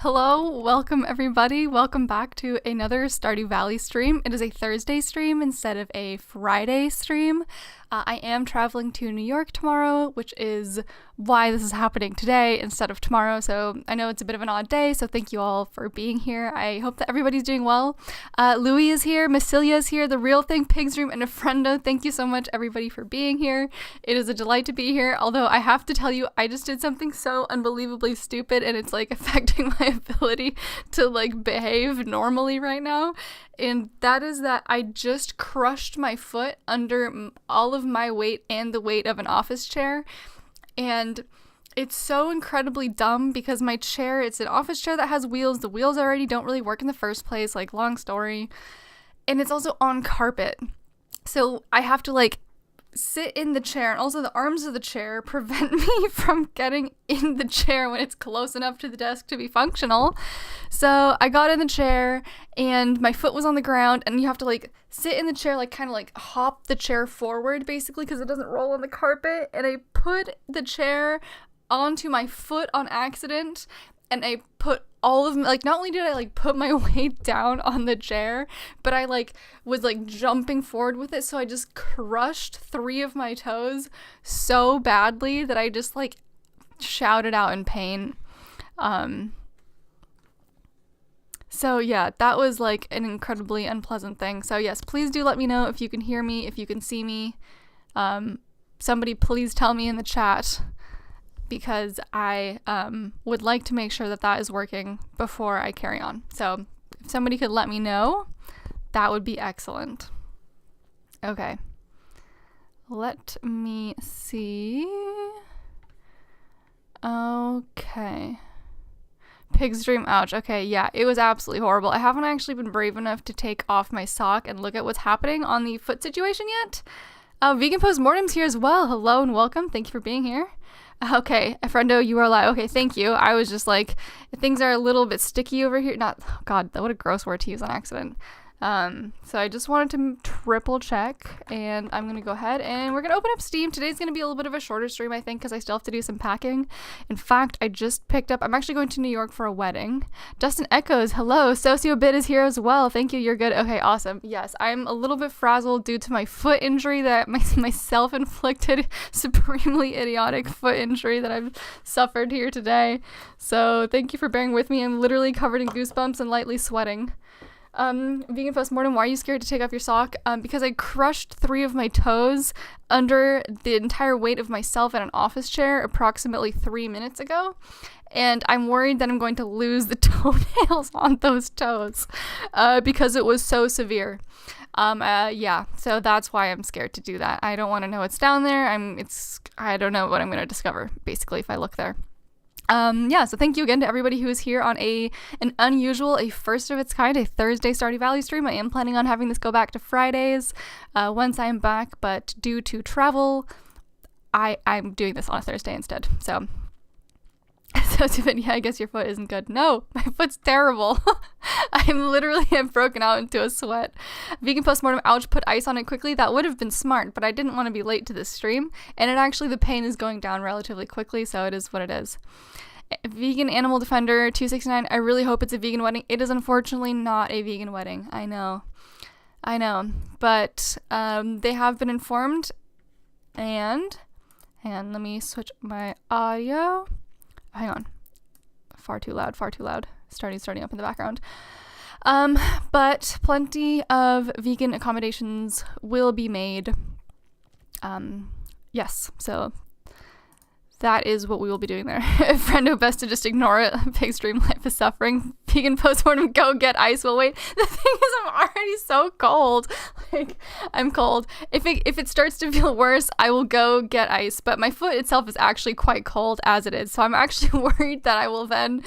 Hello, welcome everybody. Welcome back to another Stardew Valley stream. It is a Thursday stream instead of a Friday stream. I am traveling to New York tomorrow, which is why this is happening today instead of tomorrow. So I know it's a bit of an odd day, so thank you all for being here. I hope that everybody's doing well. Louie is here, Massilia is here, The Real Thing, Pig's Dream, and a friendo. Thank you so much everybody for being here. It is a delight to be here, although I have to tell you, I just did something so unbelievably stupid and it's like affecting my ability to like behave normally right now. And that is that I just crushed my foot under all of my weight and the weight of an office chair. And it's so incredibly dumb because my chair, it's an office chair that has wheels. The wheels already don't really work in the first place, like long story. And it's also on carpet. So I have to like sit in the chair, and also the arms of the chair prevent me from getting in the chair when it's close enough to the desk to be functional. So I got in the chair and my foot was on the ground, and you have to like sit in the chair, like kind of like hop the chair forward basically because it doesn't roll on the carpet. And I put the chair onto my foot on accident, and I put all of like, not only did I like put my weight down on the chair, but I like was like jumping forward with it, so I just crushed 3 of my toes so badly that I just like shouted out in pain. So yeah, that was like an incredibly unpleasant thing. So yes, please do let me know if you can hear me, if you can see me. Somebody please tell me in the chat, because I would like to make sure that that is working before I carry on. So if somebody could let me know, that would be excellent. Okay. Let me see. Okay. Pig's Dream, ouch. Okay, yeah, it was absolutely horrible. I haven't actually been brave enough to take off my sock and look at what's happening on the foot situation yet. Vegan Postmortem's here as well. Hello and welcome. Thank you for being here. Okay, friendo, you are alive. Okay, thank you. I was just like, things are a little bit sticky over here. Not, oh God, what a gross word to use on accident. So I just wanted to triple check, and I'm going to go ahead and we're going to open up Steam. Today's going to be a little bit of a shorter stream, I think, because I still have to do some packing. In fact, I just picked up, I'm actually going to New York for a wedding. Dustin Echoes, hello. Sociobit is here as well. Thank you, you're good. Okay, awesome. Yes, I'm a little bit frazzled due to my foot injury that my self-inflicted, supremely idiotic foot injury that I've suffered here today. So thank you for bearing with me. I'm literally covered in goosebumps and lightly sweating. Vegan Postmortem, why are you scared to take off your sock? Because I crushed 3 of my toes under the entire weight of myself in an office chair approximately 3 minutes ago, and I'm worried that I'm going to lose the toenails on those toes, because it was so severe. Yeah, so that's why I'm scared to do that. I don't want to know what's down there. I don't know what I'm going to discover, basically, if I look there. Yeah, so thank you again to everybody who is here on an unusual, a first of its kind, a Thursday Stardew Valley stream. I am planning on having this go back to Fridays once I'm back, but due to travel, I'm doing this on a Thursday instead. So yeah, I guess your foot isn't good. No, my foot's terrible. I've broken out into a sweat. Vegan Postmortem, ouch, put ice on it quickly. That would have been smart, but I didn't want to be late to this stream. And the pain is going down relatively quickly, so it is what it is. Vegan Animal Defender 269, I really hope it's a vegan wedding. It is unfortunately not a vegan wedding. I know. But they have been informed. And let me switch my audio. Hang on. Far too loud. Starting up in the background. But plenty of vegan accommodations will be made. Yes, so that is what we will be doing there. Friendo, best to just ignore it. Pig's dream life is suffering. Vegan Postmortem, go get ice. We'll wait. The thing is, I'm already so cold. Like, I'm cold. If it starts to feel worse, I will go get ice. But my foot itself is actually quite cold as it is. So I'm actually worried that I will then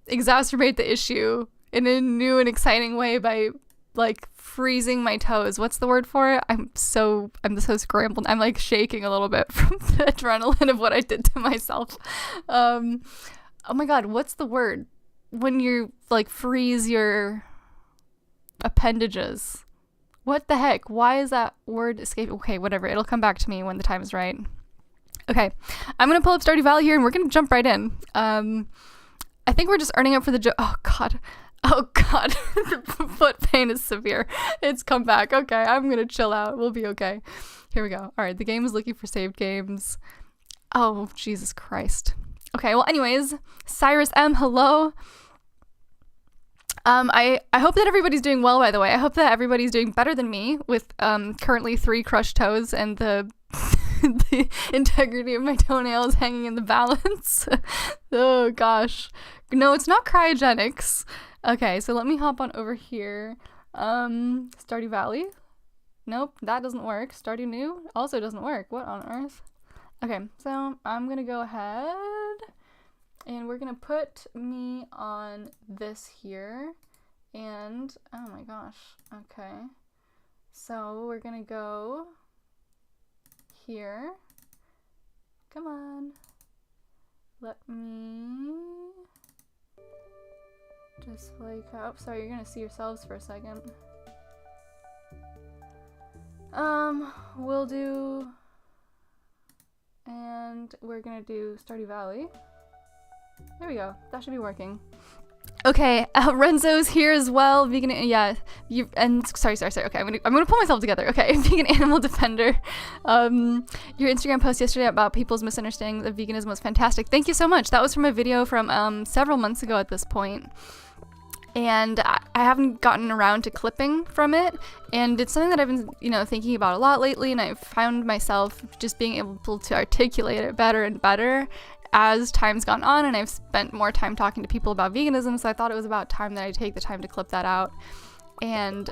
exacerbate the issue in a new and exciting way by like freezing my toes. What's the word for it? I'm so scrambled. I'm like shaking a little bit from the adrenaline of what I did to myself. Oh my God, what's the word when you like freeze your appendages? What the heck? Why is that word escaping? Okay, whatever. It'll come back to me when the time is right. Okay, I'm gonna pull up Stardew Valley here and we're gonna jump right in. I think we're just earning it for the oh god. Oh god. The foot pain is severe. It's come back. Okay, I'm gonna chill out. We'll be okay. Here we go. All right, the game is looking for saved games. Oh, Jesus Christ. Okay, well, anyways, Cyrus M, hello. I hope that everybody's doing well, by the way. I hope that everybody's doing better than me with currently 3 crushed toes and the the integrity of my toenails hanging in the balance. Oh gosh. No, it's not cryogenics. Okay, so let me hop on over here. Stardew Valley. Nope, that doesn't work. Stardew New also doesn't work. What on earth? Okay, so I'm gonna go ahead and we're gonna put me on this here. And oh my gosh. Okay. So we're gonna go here. Come on. Let me just like, oh, sorry, you're gonna see yourselves for a second. We'll do, and we're gonna do Stardew Valley. There we go. That should be working. Okay, Renzo's here as well. Vegan, yeah. You and sorry. Okay, I'm gonna pull myself together. Okay, vegan animal defender. Your Instagram post yesterday about people's misunderstandings of veganism was fantastic. Thank you so much. That was from a video from several months ago at this point. And I haven't gotten around to clipping from it, and it's something that I've been, thinking about a lot lately, and I've found myself just being able to articulate it better and better as time's gone on, and I've spent more time talking to people about veganism, so I thought it was about time that I take the time to clip that out. And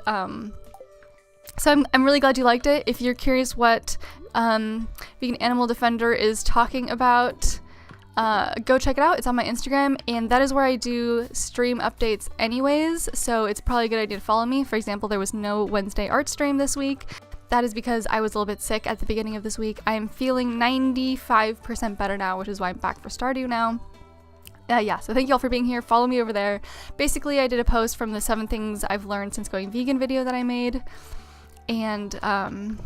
so I'm really glad you liked it. If you're curious what Vegan Animal Defender is talking about, go check it out. It's on my Instagram, and that is where I do stream updates anyways, so it's probably a good idea to follow me. For example, there was no Wednesday art stream this week. That is because I was a little bit sick at the beginning of this week. I'm feeling 95% better now, which is why I'm back for Stardew now. Yeah, so thank you all for being here. Follow me over there. Basically, I did a post from the 7 things I've learned since going vegan video that I made, and I'm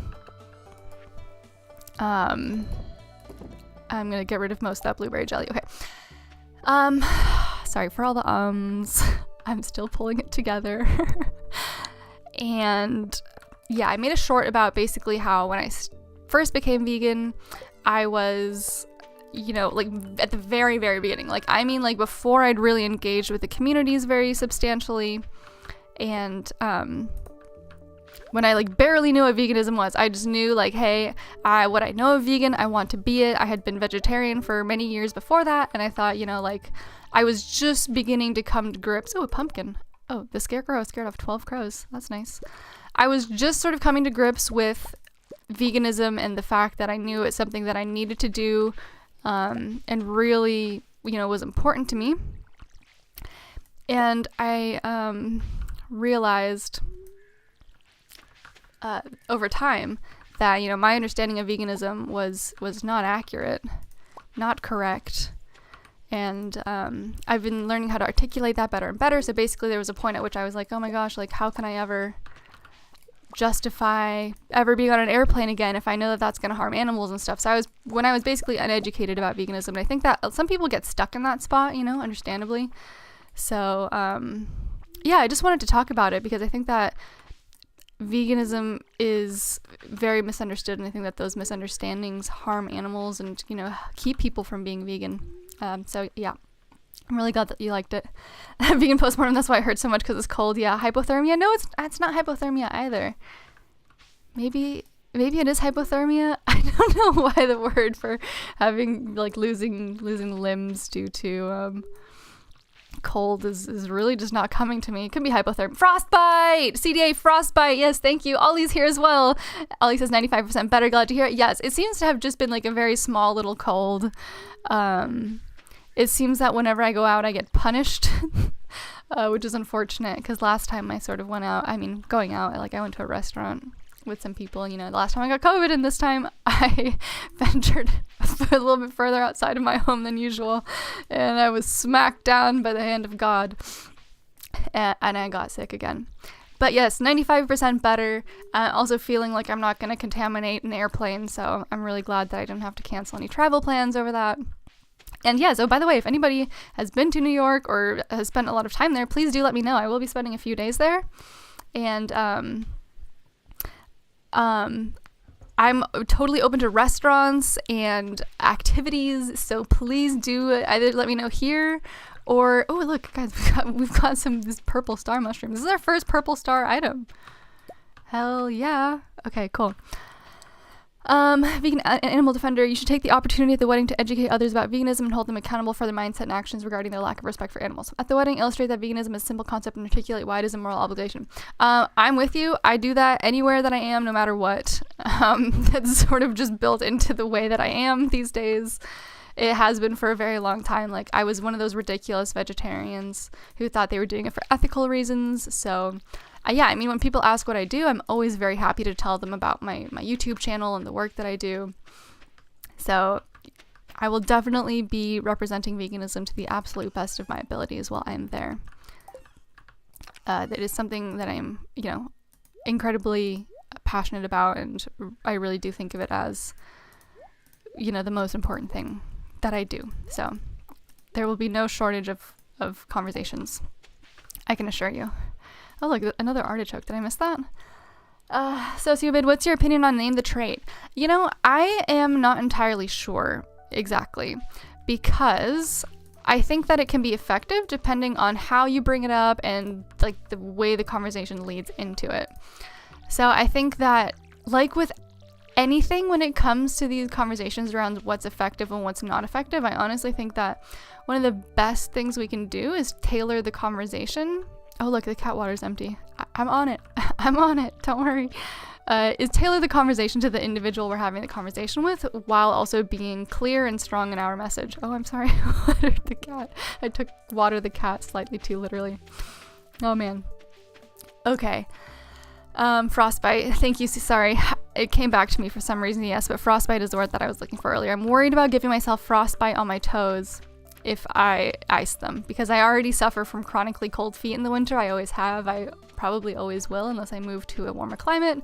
gonna get rid of most of that blueberry jelly. Okay. Sorry for all the ums. I'm still pulling it together. And yeah, I made a short about basically how when I first became vegan, I was, like at the very, very beginning. Like, I mean, like before I'd really engaged with the communities very substantially. And, when I like barely knew what veganism was, I just knew like, hey, what I know of vegan, I want to be it. I had been vegetarian for many years before that, and I thought, like I was just beginning to come to grips. Oh, a pumpkin. Oh, the scarecrow scared off 12 crows. That's nice. I was just sort of coming to grips with veganism and the fact that I knew it's something that I needed to do, and really, was important to me. And I realized over time that my understanding of veganism was not accurate, not correct, and I've been learning how to articulate that better and better. So basically there was a point at which I was like, oh my gosh, like how can I ever justify ever being on an airplane again if I know that that's going to harm animals and stuff. So when I was basically uneducated about veganism, and I think that some people get stuck in that spot, understandably. So yeah, I just wanted to talk about it because I think that veganism is very misunderstood, and I think that those misunderstandings harm animals and keep people from being vegan. So yeah, I'm really glad that you liked it. Vegan postmortem, that's why it hurts so much, because it's cold. Yeah, hypothermia. No, it's not hypothermia either. Maybe it is hypothermia. I don't know why the word for having like losing limbs due to cold is really just not coming to me. It could be hypothermia. Frostbite! CDA frostbite. Yes, thank you. Ollie's here as well. Ollie says 95% better. Glad to hear it. Yes, it seems to have just been like a very small little cold. It seems that whenever I go out, I get punished, which is unfortunate because last time I sort of went out, going out, like I went to a restaurant with some people, and the last time I got COVID, and this time I ventured a little bit further outside of my home than usual, and I was smacked down by the hand of God, and I got sick again. But yes, 95% better. Also feeling like I'm not going to contaminate an airplane, so I'm really glad that I didn't have to cancel any travel plans over that. And yeah, so by the way, if anybody has been to New York or has spent a lot of time there, please do let me know. I will be spending a few days there. And I'm totally open to restaurants and activities, so please do either let me know here or, oh look guys, we've got this purple star mushroom. This is our first purple star item. Hell yeah. Okay, cool. Vegan animal defender, you should take the opportunity at the wedding to educate others about veganism and hold them accountable for their mindset and actions regarding their lack of respect for animals. At the wedding, illustrate that veganism is a simple concept and articulate why it is a moral obligation. I'm with you. I do that anywhere that I am, no matter what. That's sort of just built into the way that I am these days. It has been for a very long time. Like, I was one of those ridiculous vegetarians who thought they were doing it for ethical reasons. So yeah, I mean, when people ask what I do, I'm always very happy to tell them about my YouTube channel and the work that I do. So I will definitely be representing veganism to the absolute best of my abilities while I'm there. That is something that I'm, incredibly passionate about, and I really do think of it as, the most important thing that I do. So there will be no shortage of conversations, I can assure you. Oh, look, another artichoke. Did I miss that? Sociobid, what's your opinion on name the trait? I am not entirely sure exactly, because I think that it can be effective depending on how you bring it up and like the way the conversation leads into it. So I think that, like with anything when it comes to these conversations around what's effective and what's not effective, I honestly think that one of the best things we can do is tailor the conversation. Oh, look, the cat water's empty. I'm on it. I'm on it. Don't worry. Is tailor the conversation to the individual we're having the conversation with, while also being clear and strong in our message. Oh, I'm sorry. I watered the cat. I took water the cat slightly too literally. Oh, man. Okay. Frostbite. Thank you. Sorry. It came back to me for some reason, yes, but frostbite is the word that I was looking for earlier. I'm worried about giving myself frostbite on my toes if I ice them, because I already suffer from chronically cold feet in the winter. I always have. I probably always will unless I move to a warmer climate.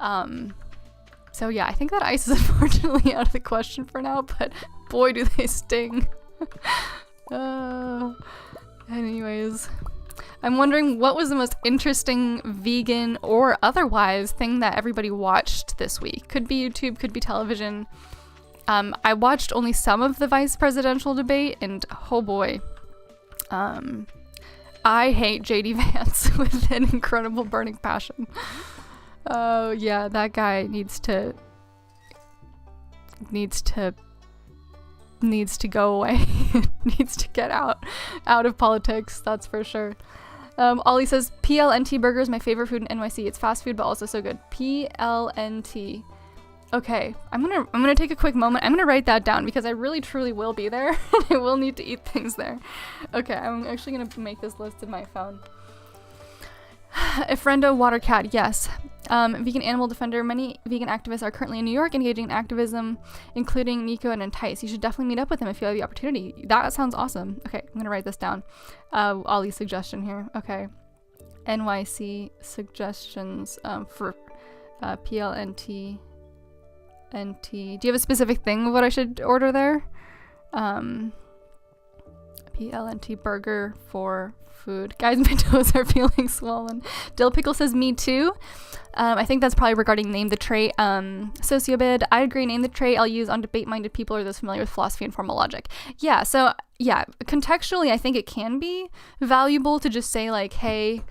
So yeah, I think that ice is unfortunately out of the question for now, but boy do they sting. Anyways, I'm wondering what was the most interesting vegan or otherwise thing that everybody watched this week. Could be YouTube, could be television. I watched only some of the vice presidential debate, and oh boy, I hate JD Vance with an incredible burning passion. Oh yeah, that guy needs to go away. Needs to get out of politics, that's for sure. Ollie says, PLNT burger is my favorite food in NYC. It's fast food, but also so good. PLNT. Okay, I'm gonna take a quick moment. I'm gonna write that down because I really truly will be there and I will need to eat things there. Okay, I'm actually gonna make this list in my phone. Efrendo Watercat, yes. Vegan animal defender. Many vegan activists are currently in New York engaging in activism, including Nico and Entice. You should definitely meet up with them if you have the opportunity. That sounds awesome. Okay, I'm gonna write this down. Ollie's suggestion here. Okay. NYC suggestions for PLNT. NT. Do you have a specific thing of what I should order there? PLNT burger for food. Guys, my toes are feeling swollen. Dill Pickle says, me too. I think that's probably regarding name the trait. Sociobid, I agree, name the trait I'll use on debate-minded people or those familiar with philosophy and formal logic. Yeah, so, yeah, contextually, I think it can be valuable to just say, like, hey,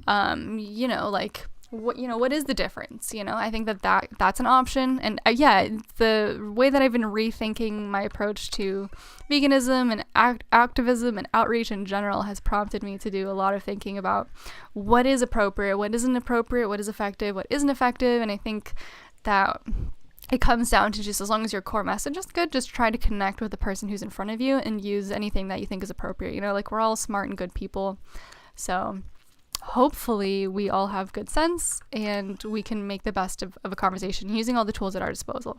like, what is the difference? I think that's an option. And yeah, the way that I've been rethinking my approach to veganism and activism and outreach in general has prompted me to do a lot of thinking about what is appropriate, what isn't appropriate, what is effective, what isn't effective. And I think that it comes down to just, as long as your core message is good, just try to connect with the person who's in front of you and use anything that you think is appropriate. Like, we're all smart and good people. So hopefully we all have good sense and we can make the best of a conversation using all the tools at our disposal.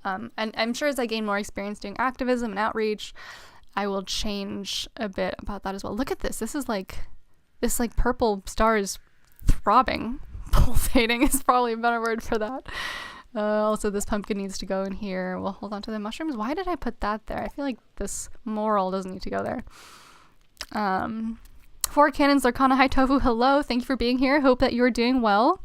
And I'm sure as I gain more experience doing activism and outreach, I will change a bit about that as well. Look at this. This purple star is throbbing. Pulsating is probably a better word for that. Also, this pumpkin needs to go in here. We'll hold on to the mushrooms. Why did I put that there? I feel like this moral doesn't need to go there. Four Cannons, Lurkana, hi Tofu, hello. Thank you for being here. Hope that you're doing well.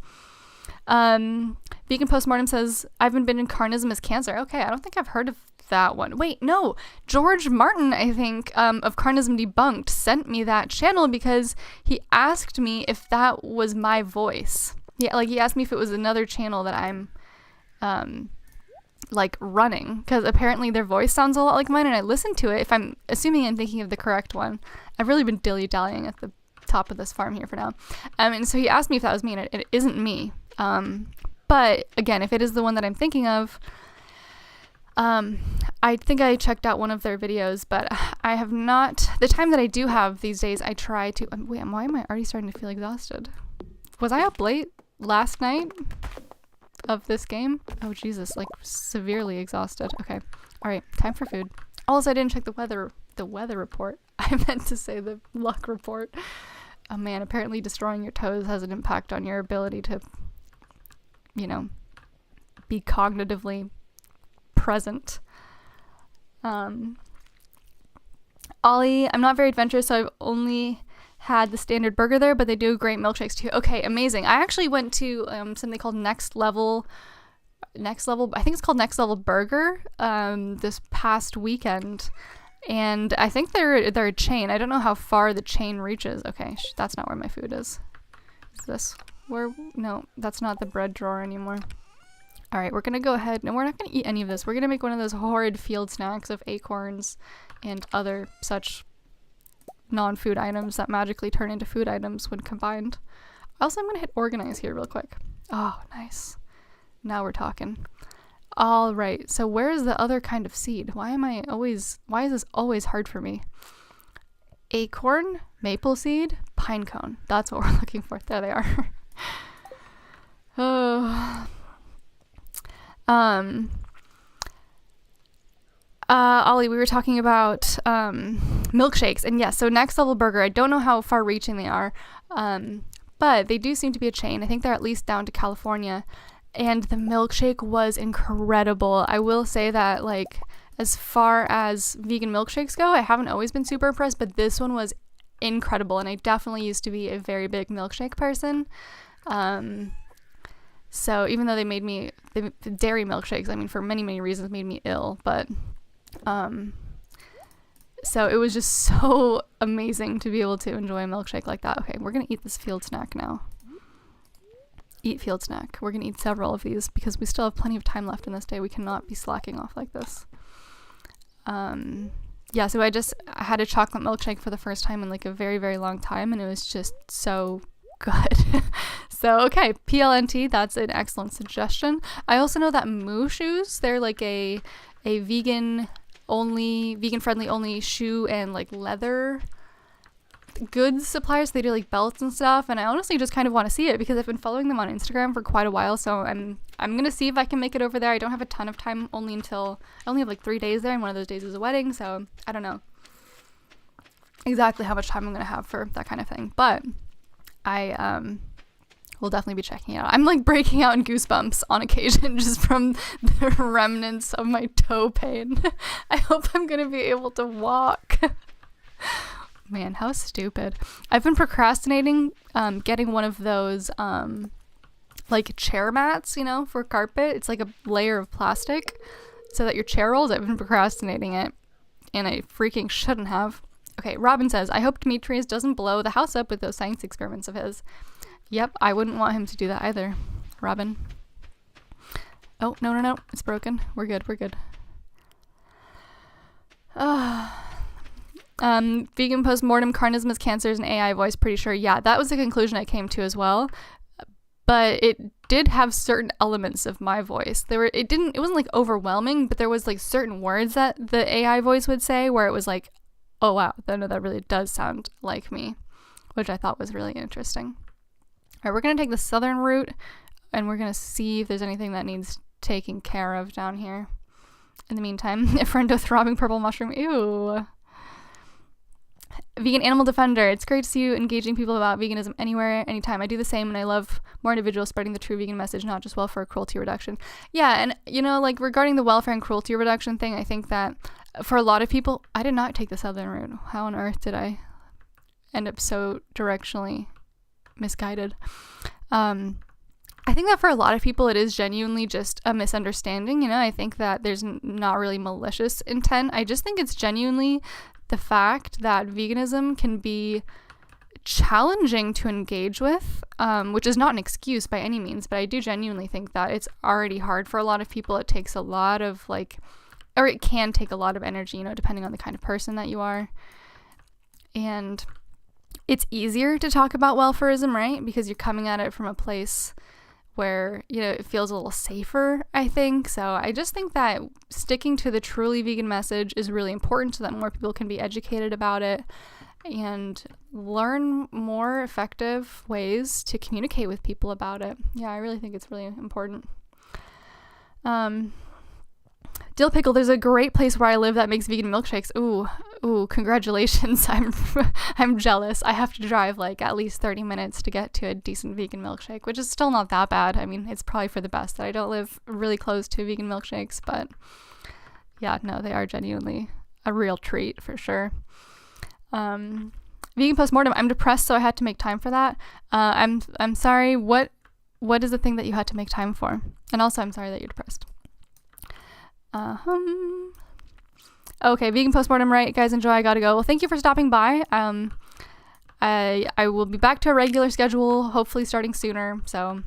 Vegan Postmortem says, I've been bitten carnism is cancer. Okay, I don't think I've heard of that one. Wait, no. George Martin, I think, of Carnism Debunked sent me that channel because he asked me if that was my voice. Yeah, like he asked me if it was another channel that I'm like running, because apparently their voice sounds a lot like mine, and I listened to it. If I'm assuming I'm thinking of the correct one, I've really been dilly-dallying at the top of this farm here for now. And so he asked me if that was me, and it isn't me. But again, if it is the one that I'm thinking of, I think I checked out one of their videos, but I have not. The time that I do have these days, I try to. Wait, why am I already starting to feel exhausted? Was I up late last night of this game? Oh Jesus, like severely exhausted. Okay, all right, time for food. Also, I didn't check the weather report. I meant to say the luck report. Oh man, apparently destroying your toes has an impact on your ability to, you know, be cognitively present. Ollie, I'm not very adventurous, so I've only had the standard burger there, but they do great milkshakes too. Okay, amazing. I actually went to something called Next Level, I think it's called Next Level Burger, this past weekend, and I think they're a chain. I don't know how far the chain reaches. Okay, that's not where my food is. Is this where? No, that's not the bread drawer anymore. All right, we're gonna go ahead. No, we're not gonna eat any of this. We're gonna make one of those horrid field snacks of acorns and other such non-food items that magically turn into food items when combined. Also, I'm gonna hit organize here real quick. Oh, nice. Now we're talking. All right, so where is the other kind of seed? Why is this always hard for me? Acorn, maple seed, pine cone. That's what we're looking for. There they are. Oh. Ollie, we were talking about milkshakes, and yes, so Next Level Burger, I don't know how far reaching they are, but they do seem to be a chain. I think they're at least down to California, and the milkshake was incredible. I will say that, like, as far as vegan milkshakes go, I haven't always been super impressed, but this one was incredible, and I definitely used to be a very big milkshake person. So even though the dairy milkshakes, I mean, for many, many reasons made me ill, but so it was just so amazing to be able to enjoy a milkshake like that. Okay, we're gonna eat this field snack now. Eat field snack. We're gonna eat several of these because we still have plenty of time left in this day. We cannot be slacking off like this. Yeah, so I had a chocolate milkshake for the first time in like a very, very long time, and it was just so good. So, okay, PLNT, that's an excellent suggestion. I also know that Moo Shoes, they're like a vegan friendly only shoe and like leather goods suppliers. They do like belts and stuff, and I honestly just kind of want to see it because I've been following them on Instagram for quite a while, so I'm gonna see if I can make it over there. I don't have a ton of time, I only have like 3 days there, and one of those days is a wedding, so I don't know exactly how much time I'm gonna have for that kind of thing, but I will definitely be checking it out. I'm like breaking out in goosebumps on occasion just from the remnants of my toe pain. I hope I'm gonna be able to walk. Man, how stupid. I've been procrastinating getting one of those like chair mats, you know, for carpet. It's like a layer of plastic so that your chair rolls. I've been procrastinating it, and I freaking shouldn't have. Okay, Robin says, I hope Demetrius doesn't blow the house up with those science experiments of his. Yep, I wouldn't want him to do that either, Robin. Oh, no, it's broken. We're good. Vegan postmortem, carnism is cancers, and AI voice, pretty sure. Yeah, that was the conclusion I came to as well. But it did have certain elements of my voice. It wasn't like overwhelming, but there was like certain words that the AI voice would say where it was like, oh wow, that really does sound like me, which I thought was really interesting. All right, we're going to take the southern route, and we're going to see if there's anything that needs taking care of down here. In the meantime, a friend of throbbing purple mushroom. Ew. Vegan Animal Defender, it's great to see you engaging people about veganism anywhere, anytime. I do the same, and I love more individuals spreading the true vegan message, not just welfare cruelty reduction. Yeah, and like regarding the welfare and cruelty reduction thing, I think that for a lot of people, I did not take the southern route. How on earth did I end up so directionally misguided? I think that for a lot of people, it is genuinely just a misunderstanding. I think that there's not really malicious intent. I just think it's genuinely the fact that veganism can be challenging to engage with, which is not an excuse by any means, but I do genuinely think that it's already hard for a lot of people. It takes a lot of or it can take a lot of energy, depending on the kind of person that you are. And it's easier to talk about welfarism, right? Because you're coming at it from a place where, it feels a little safer, I think. So I just think that sticking to the truly vegan message is really important so that more people can be educated about it and learn more effective ways to communicate with people about it. Yeah, I really think it's really important. Dill Pickle, there's a great place where I live that makes vegan milkshakes. Ooh, congratulations. I'm jealous. I have to drive at least 30 minutes to get to a decent vegan milkshake, which is still not that bad. I mean, it's probably for the best that I don't live really close to vegan milkshakes, but yeah, no, they are genuinely a real treat for sure. Vegan postmortem, I'm depressed, so I had to make time for that. I'm sorry, what is the thing that you had to make time for? And also, I'm sorry that you're depressed. Okay, vegan postmortem, right? Guys, enjoy. I gotta go. Well, thank you for stopping by. I will be back to a regular schedule, hopefully starting sooner. So,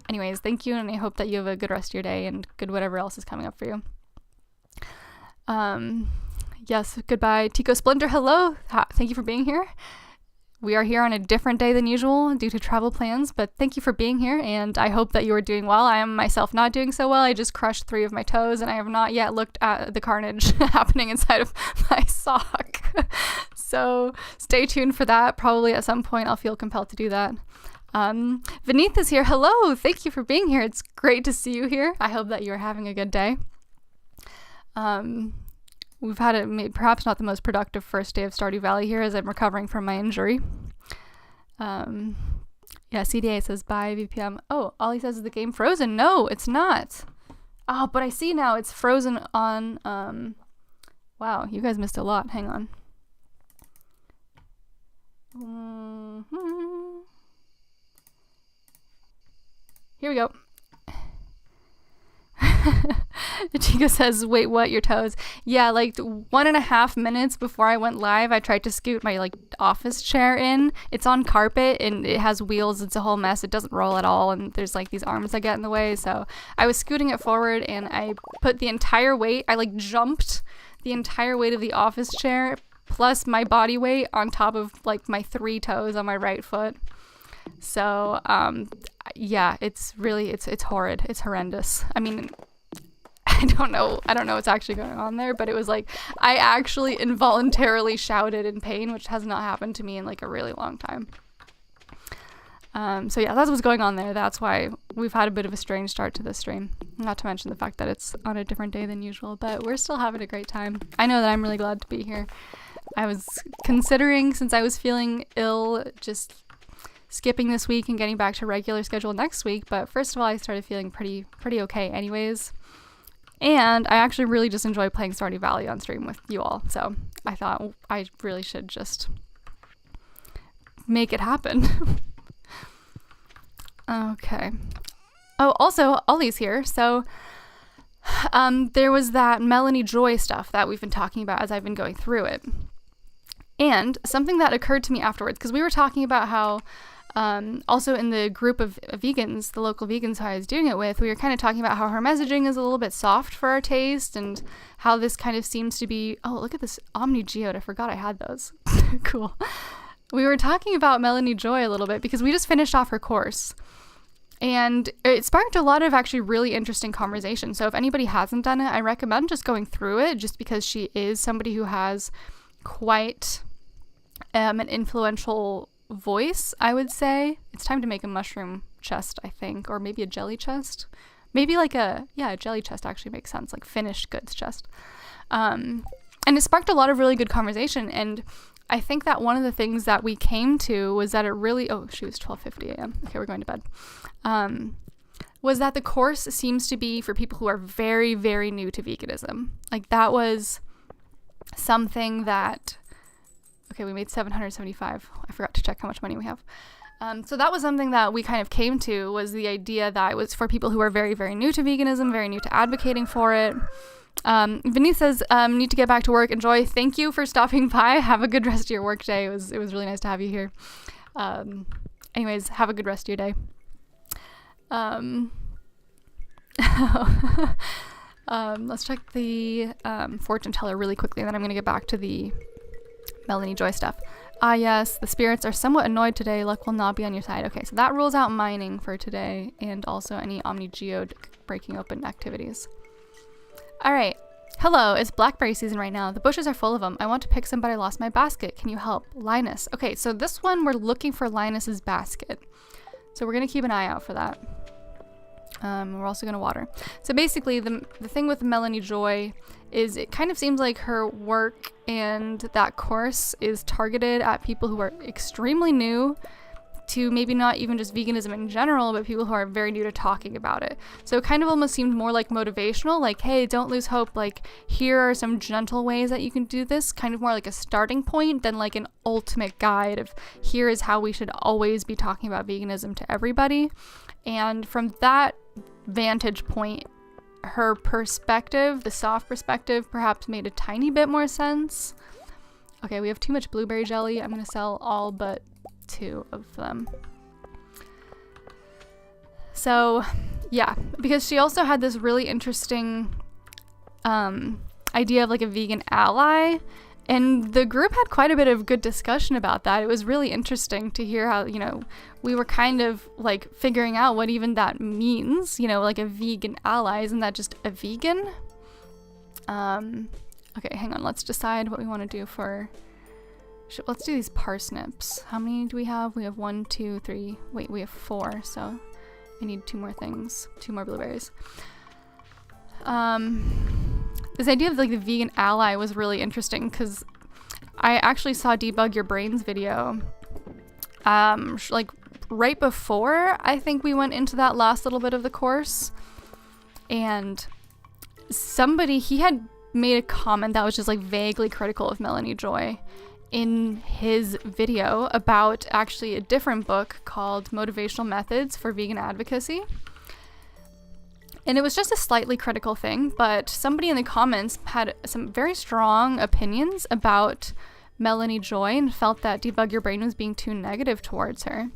anyways, thank you, and I hope that you have a good rest of your day and good whatever else is coming up for you. Yes, goodbye. Tico Splinter, hello. Thank you for being here. We are here on a different day than usual due to travel plans, but thank you for being here, and I hope that you are doing well. I am myself not doing so well. I just crushed 3 of my toes, and I have not yet looked at the carnage happening inside of my sock. So stay tuned for that. Probably at some point I'll feel compelled to do that. Vineeth is here. Hello. Thank you for being here. It's great to see you here. I hope that you're having a good day. We've had perhaps not the most productive first day of Stardew Valley here as I'm recovering from my injury. Yeah, CDA says bye, VPM. Oh, all he says is the game frozen. No, it's not. Oh, but I see now it's frozen on, wow, you guys missed a lot. Hang on. Here we go. Chico says, wait, what? Your toes? Yeah, 1.5 minutes before I went live, I tried to scoot my office chair in. It's on carpet and it has wheels. It's a whole mess. It doesn't roll at all. And there's these arms that get in the way. So I was scooting it forward and I put the entire weight. I jumped the entire weight of the office chair plus my body weight on top of my 3 toes on my right foot. So, yeah, it's really, it's horrid. It's horrendous. I mean, I don't know what's actually going on there, but it was I actually involuntarily shouted in pain, which has not happened to me in a really long time. So yeah, that's what's going on there. That's why we've had a bit of a strange start to this stream. Not to mention the fact that it's on a different day than usual, but we're still having a great time. I know that I'm really glad to be here. I was considering, since I was feeling ill, just skipping this week and getting back to regular schedule next week, but first of all, I started feeling pretty okay anyways. And I actually really just enjoy playing Stardew Valley on stream with you all, so I thought I really should just make it happen. Okay. Oh, also, Ollie's here, so there was that Melanie Joy stuff that we've been talking about as I've been going through it. And something that occurred to me afterwards, because we were talking about how also in the group of vegans, the local vegans who I was doing it with, we were kind of talking about how her messaging is a little bit soft for our taste and how this kind of seems to be, oh, look at this Omni Geode. I forgot I had those. Cool. We were talking about Melanie Joy a little bit because we just finished off her course. And it sparked a lot of actually really interesting conversation. So if anybody hasn't done it, I recommend just going through it just because she is somebody who has quite an influential voice, I would say. It's time to make a mushroom chest, I think, or maybe a jelly chest. Maybe a jelly chest actually makes sense, finished goods chest. And it sparked a lot of really good conversation. And I think that one of the things that we came to was that it really, oh shoot, it's 12:50 a.m. Okay, we're going to bed. Was that the course seems to be for people who are very, very new to veganism. Like that was something that, okay, we made 775. I forgot to check how much money we have. So that was something that we kind of came to, was the idea that it was for people who are very, very new to veganism, very new to advocating for it. Vinny says, need to get back to work. Enjoy. Thank you for stopping by. Have a good rest of your work day. It was really nice to have you here. Anyways, have a good rest of your day. Let's check the fortune teller really quickly, and then I'm going to get back to the Melanie Joy stuff. Yes, the spirits are somewhat annoyed today. Luck will not be on your side. Okay, so that rules out mining for today, and also any Omni-Geode breaking open activities. Alright, hello, it's blackberry season right now. The bushes are full of them. I want to pick some, but I lost my basket. Can you help? Linus. Okay, so this one, we're looking for Linus's basket. So we're going to keep an eye out for that. We're also going to water. So basically, the thing with Melanie Joy is it kind of seems like her work and that course is targeted at people who are extremely new to maybe not even just veganism in general, but people who are very new to talking about it. So it kind of almost seemed more like motivational, like, hey, don't lose hope, like, here are some gentle ways that you can do this, kind of more like a starting point than like an ultimate guide of here is how we should always be talking about veganism to everybody. And from that vantage point, her perspective, the soft perspective, perhaps made a tiny bit more sense. Okay, we have too much blueberry jelly. I'm going to sell all but 2 of them. So, yeah, because she also had this really interesting idea of like a vegan ally, and the group had quite a bit of good discussion about that. It was really interesting to hear how, you know, we were kind of like figuring out what even that means, you know, like a vegan ally. Isn't that just a vegan? Okay, hang on. Let's decide what we want to do for... Let's do these parsnips. How many do we have? We have 1, 2, 3. Wait, we have 4. So I need 2 more things. 2 more blueberries. This idea of like the vegan ally was really interesting because I actually saw Debug Your Brains video like right before I think we went into that last little bit of the course, and somebody, he had made a comment that was just like vaguely critical of Melanie Joy in his video about actually a different book called Motivational Methods for Vegan Advocacy. And it was just a slightly critical thing, but somebody in the comments had some very strong opinions about Melanie Joy and felt that Debug Your Brain was being too negative towards her.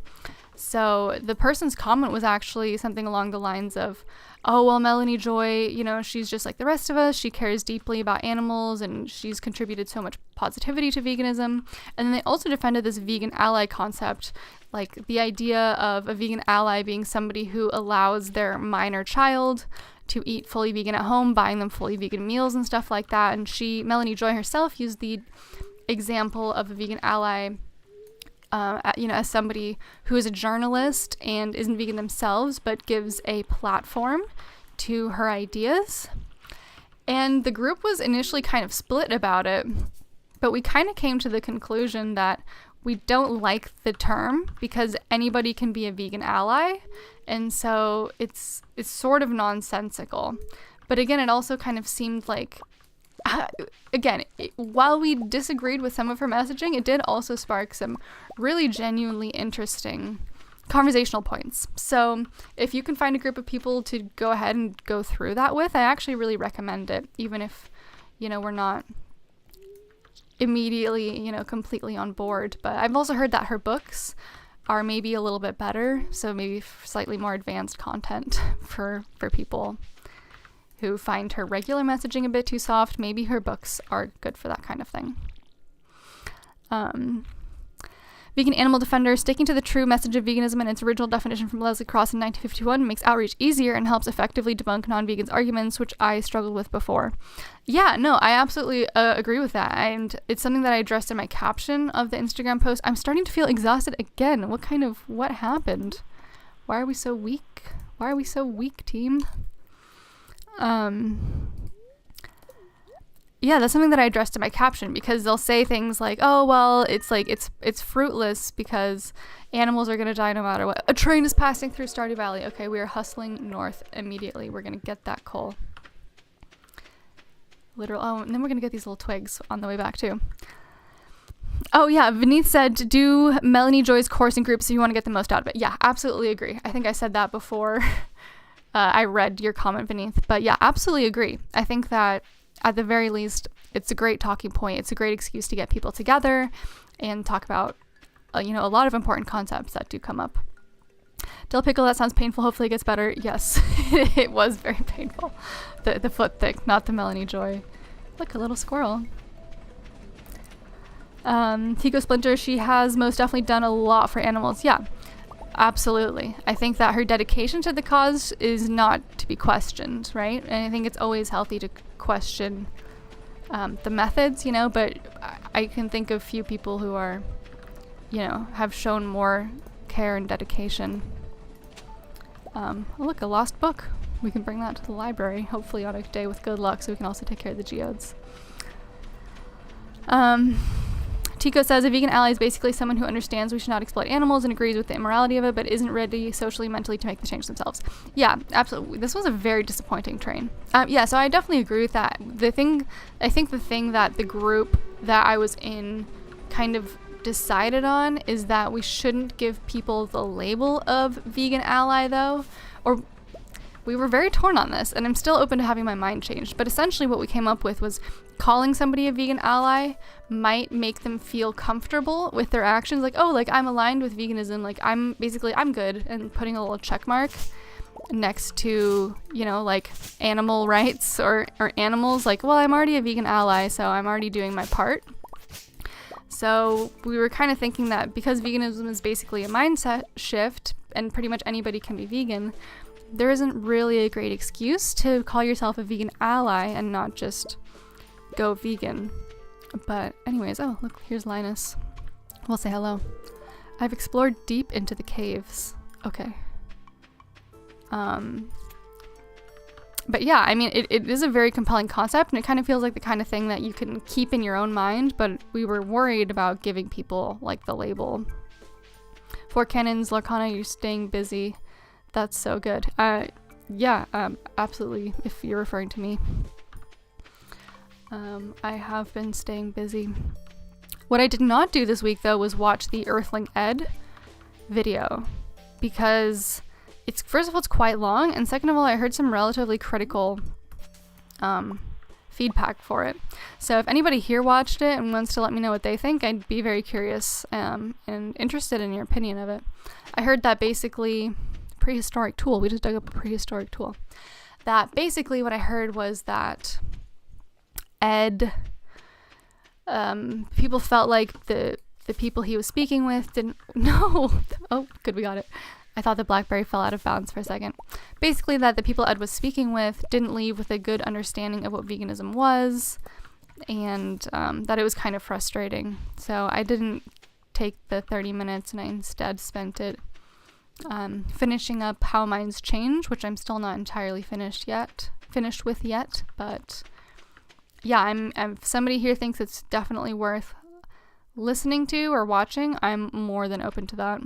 So the person's comment was actually something along the lines of, oh, well, Melanie Joy, you know, she's just like the rest of us. She cares deeply about animals and she's contributed so much positivity to veganism. And then they also defended this vegan ally concept, like the idea of a vegan ally being somebody who allows their minor child to eat fully vegan at home, buying them fully vegan meals and stuff like that. And Melanie Joy herself used the example of a vegan ally you know, as somebody who is a journalist and isn't vegan themselves, but gives a platform to her ideas. And the group was initially kind of split about it, but we kind of came to the conclusion that we don't like the term because anybody can be a vegan ally. And so it's sort of nonsensical. But again, it also kind of seemed like, while we disagreed with some of her messaging, it did also spark some really genuinely interesting conversational points. So if you can find a group of people to go ahead and go through that with, I actually really recommend it, even if, you know, we're not immediately, you know, completely on board. But I've also heard that her books are maybe a little bit better, so maybe slightly more advanced content for people who find her regular messaging a bit too soft. Maybe her books are good for that kind of thing. Vegan Animal Defender, sticking to the true message of veganism and its original definition from Leslie Cross in 1951 makes outreach easier and helps effectively debunk non-vegans' arguments, which I struggled with before. Yeah, no, I absolutely agree with that. And it's something that I addressed in my caption of the Instagram post. I'm starting to feel exhausted again. What happened? Why are we so weak? Why are we so weak, team? yeah, that's something that I addressed in my caption, because they'll say things like, oh, well, it's like, it's fruitless because animals are going to die no matter what. A train is passing through Stardew Valley. Okay, we are hustling north immediately. We're going to get that coal. Oh, and then we're going to get these little twigs on the way back too. Oh yeah, Vineeth said to do Melanie Joy's course in groups if you want to get the most out of it. Yeah, absolutely agree. I think I said that before I read your comment, Vineeth. But yeah, absolutely agree. I think that at the very least, it's a great talking point. It's a great excuse to get people together and talk about, a lot of important concepts that do come up. Dill Pickle, that sounds painful. Hopefully it gets better. Yes, it was very painful. The foot thick, not the Melanie Joy. Look, a little squirrel. Tico Splinter, she has most definitely done a lot for animals. Yeah, absolutely. I think that her dedication to the cause is not to be questioned, right? And I think it's always healthy to question the methods, but I can think of few people who are, have shown more care and dedication. Oh, look, a lost book. We can bring that to the library, hopefully on a day with good luck, so we can also take care of the geodes. Tico says a vegan ally is basically someone who understands we should not exploit animals and agrees with the immorality of it, but isn't ready socially, mentally to make the change themselves. Yeah, absolutely. This was a very disappointing train. Yeah, so I definitely agree with that. I think the thing that the group that I was in kind of decided on is that we shouldn't give people the label of vegan ally, though, or we were very torn on this, and I'm still open to having my mind changed. But essentially what we came up with was calling somebody a vegan ally might make them feel comfortable with their actions. Like, oh, like I'm aligned with veganism. Like I'm good. And putting a little check mark next to, like animal rights or animals. Like, well, I'm already a vegan ally, so I'm already doing my part. So we were kind of thinking that because veganism is basically a mindset shift and pretty much anybody can be vegan, there isn't really a great excuse to call yourself a vegan ally and not just go vegan. But anyways, oh, look, here's Linus. We'll say hello. I've explored deep into the caves. Okay. But yeah, I mean, it is a very compelling concept, and it kind of feels like the kind of thing that you can keep in your own mind, but we were worried about giving people, like, the label. Four Cannons, Larcana, you're staying busy. That's so good. Yeah, absolutely, if you're referring to me. I have been staying busy. What I did not do this week, though, was watch the Earthling Ed video, because first of all, it's quite long, and second of all, I heard some relatively critical feedback for it. So if anybody here watched it and wants to let me know what they think, I'd be very curious and interested in your opinion of it. I heard that basically prehistoric tool. We just dug up a prehistoric tool. That basically what I heard was that Ed, people felt like the people he was speaking with didn't. No. Oh, good, we got it. I thought the BlackBerry fell out of bounds for a second. Basically, that the people Ed was speaking with didn't leave with a good understanding of what veganism was, and that it was kind of frustrating. So I didn't take the 30 minutes, and I instead spent it finishing up How Minds Change, which I'm still not entirely finished with yet. But yeah, if somebody here thinks it's definitely worth listening to or watching, I'm more than open to that.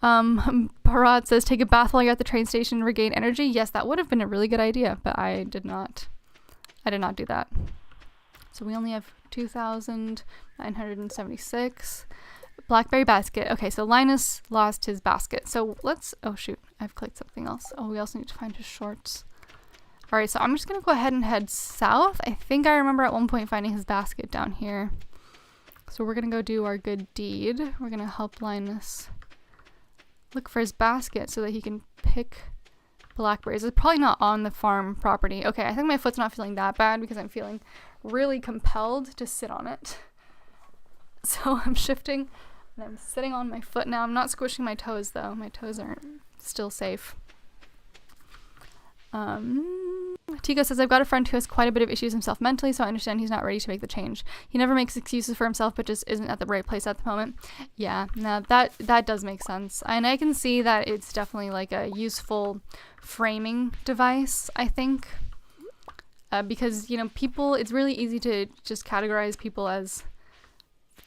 Parad says, take a bath while you're at the train station and regain energy. Yes, that would have been a really good idea, but I did not do that. So we only have 2,976. Blackberry basket. Okay, so Linus lost his basket. So oh shoot, I've clicked something else. Oh, we also need to find his shorts. All right, so I'm just gonna go ahead and head south. I think I remember at one point finding his basket down here. So we're gonna go do our good deed. We're gonna help Linus look for his basket so that he can pick blackberries. It's probably not on the farm property. Okay, I think my foot's not feeling that bad because I'm feeling really compelled to sit on it. So I'm shifting and I'm sitting on my foot now. I'm not squishing my toes though. My toes aren't still safe. Tico says, I've got a friend who has quite a bit of issues himself mentally, so I understand he's not ready to make the change. He never makes excuses for himself, but just isn't at the right place at the moment. Yeah, no, that does make sense. And I can see that it's definitely like a useful framing device, I think. because, you know, people, it's really easy to just categorize people as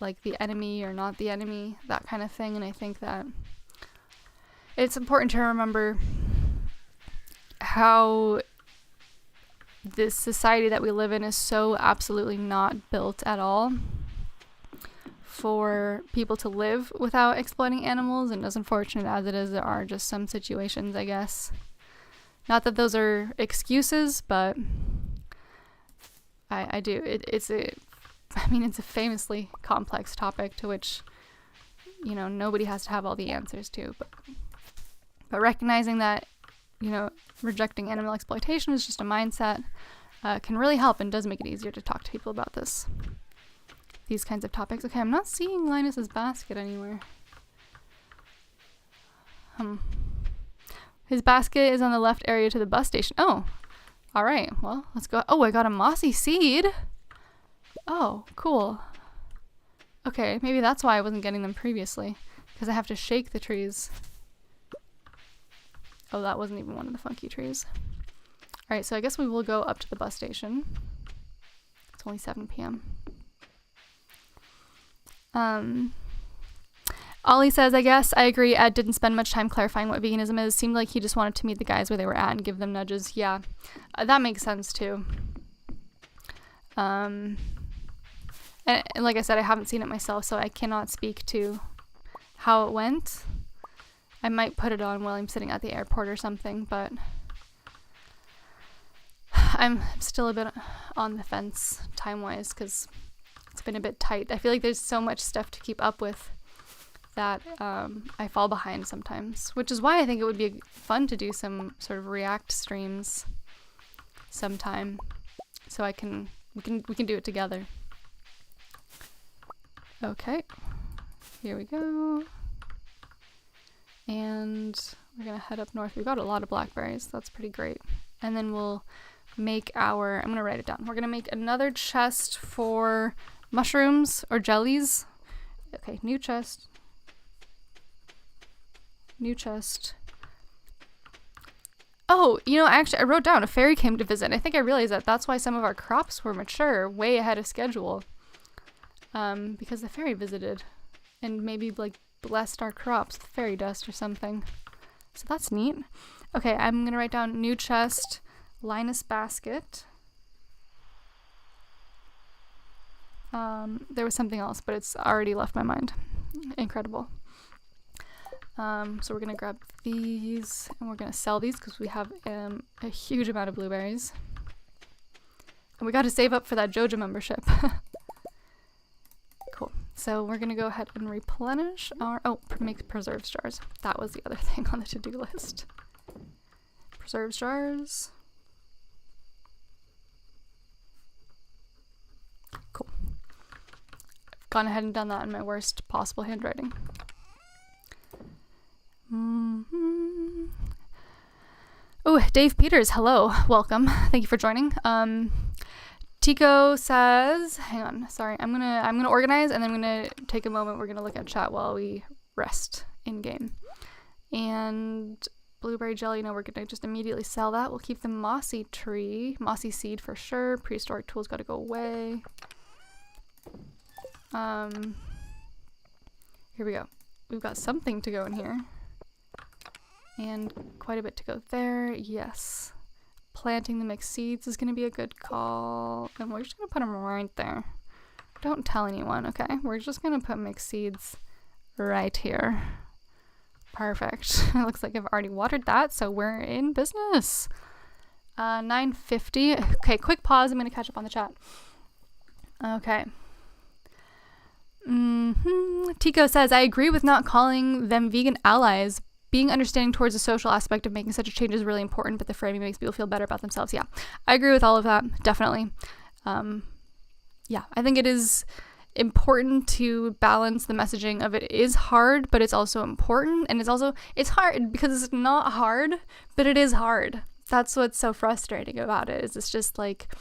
like the enemy or not the enemy, that kind of thing. And I think that it's important to remember how this society that we live in is so absolutely not built at all for people to live without exploiting animals. And as unfortunate as it is, there are just some situations, I guess. Not that those are excuses, but I do. It's a famously complex topic to which, you know, nobody has to have all the answers to. But recognizing that, you know, rejecting animal exploitation is just a mindset can really help and does make it easier to talk to people about these kinds of topics. Okay, I'm not seeing Linus's basket anywhere. His basket is on the left area to the bus station. Oh, all right. Well, let's go. Oh, I got a mossy seed. Oh, cool. Okay, maybe that's why I wasn't getting them previously, because I have to shake the trees. Oh, that wasn't even one of the funky trees. All right, so I guess we will go up to the bus station. It's only 7 p.m. Ollie says, I guess I agree. Ed didn't spend much time clarifying what veganism is. Seemed like he just wanted to meet the guys where they were at and give them nudges. Yeah, that makes sense too. And like I said, I haven't seen it myself, so I cannot speak to how it went. I might put it on while I'm sitting at the airport or something, but I'm still a bit on the fence time-wise because it's been a bit tight. I feel like there's so much stuff to keep up with that I fall behind sometimes, which is why I think it would be fun to do some sort of React streams sometime, so we can do it together. Okay, here we go, and we're gonna head up north. We've got a lot of blackberries. That's pretty great. And then we'll make I'm gonna write it down. We're gonna make another chest for mushrooms or jellies. Okay, new chest. Oh, you know, actually, I wrote down a fairy came to visit. I think I realized that's why some of our crops were mature way ahead of schedule. Because the fairy visited and maybe, like, blessed our crops with fairy dust or something. So that's neat. Okay, I'm going to write down new chest, Linus basket. There was something else, but it's already left my mind. Incredible. So we're going to grab these and we're going to sell these because we have a huge amount of blueberries. And we got to save up for that JoJa membership. Cool. So we're going to go ahead and replenish our... Oh, make preserves jars. That was the other thing on the to-do list. Preserves jars. Cool. I've gone ahead and done that in my worst possible handwriting. Oh, Dave Peters, hello, welcome. Thank you for joining. Tico says, hang on, sorry, I'm gonna organize and then I'm gonna take a moment. We're gonna look at chat while we rest in game. And blueberry jelly, no, we're gonna just immediately sell that. We'll keep the mossy seed for sure. Prehistoric tools gotta go away. Here we go. We've got something to go in here. And quite a bit to go there. Yes. Planting the mixed seeds is going to be a good call. And we're just going to put them right there. Don't tell anyone, okay? We're just going to put mixed seeds right here. Perfect. It looks like I've already watered that, so we're in business. 9:50. Okay, quick pause. I'm going to catch up on the chat. Okay. Tico says, I agree with not calling them vegan allies. Being understanding towards the social aspect of making such a change is really important, but the framing makes people feel better about themselves. Yeah, I agree with all of that. Definitely. Yeah, I think it is important to balance the messaging of it is hard, but it's also important. And it's hard because it's not hard, but it is hard. That's what's so frustrating about it. Is it's just like,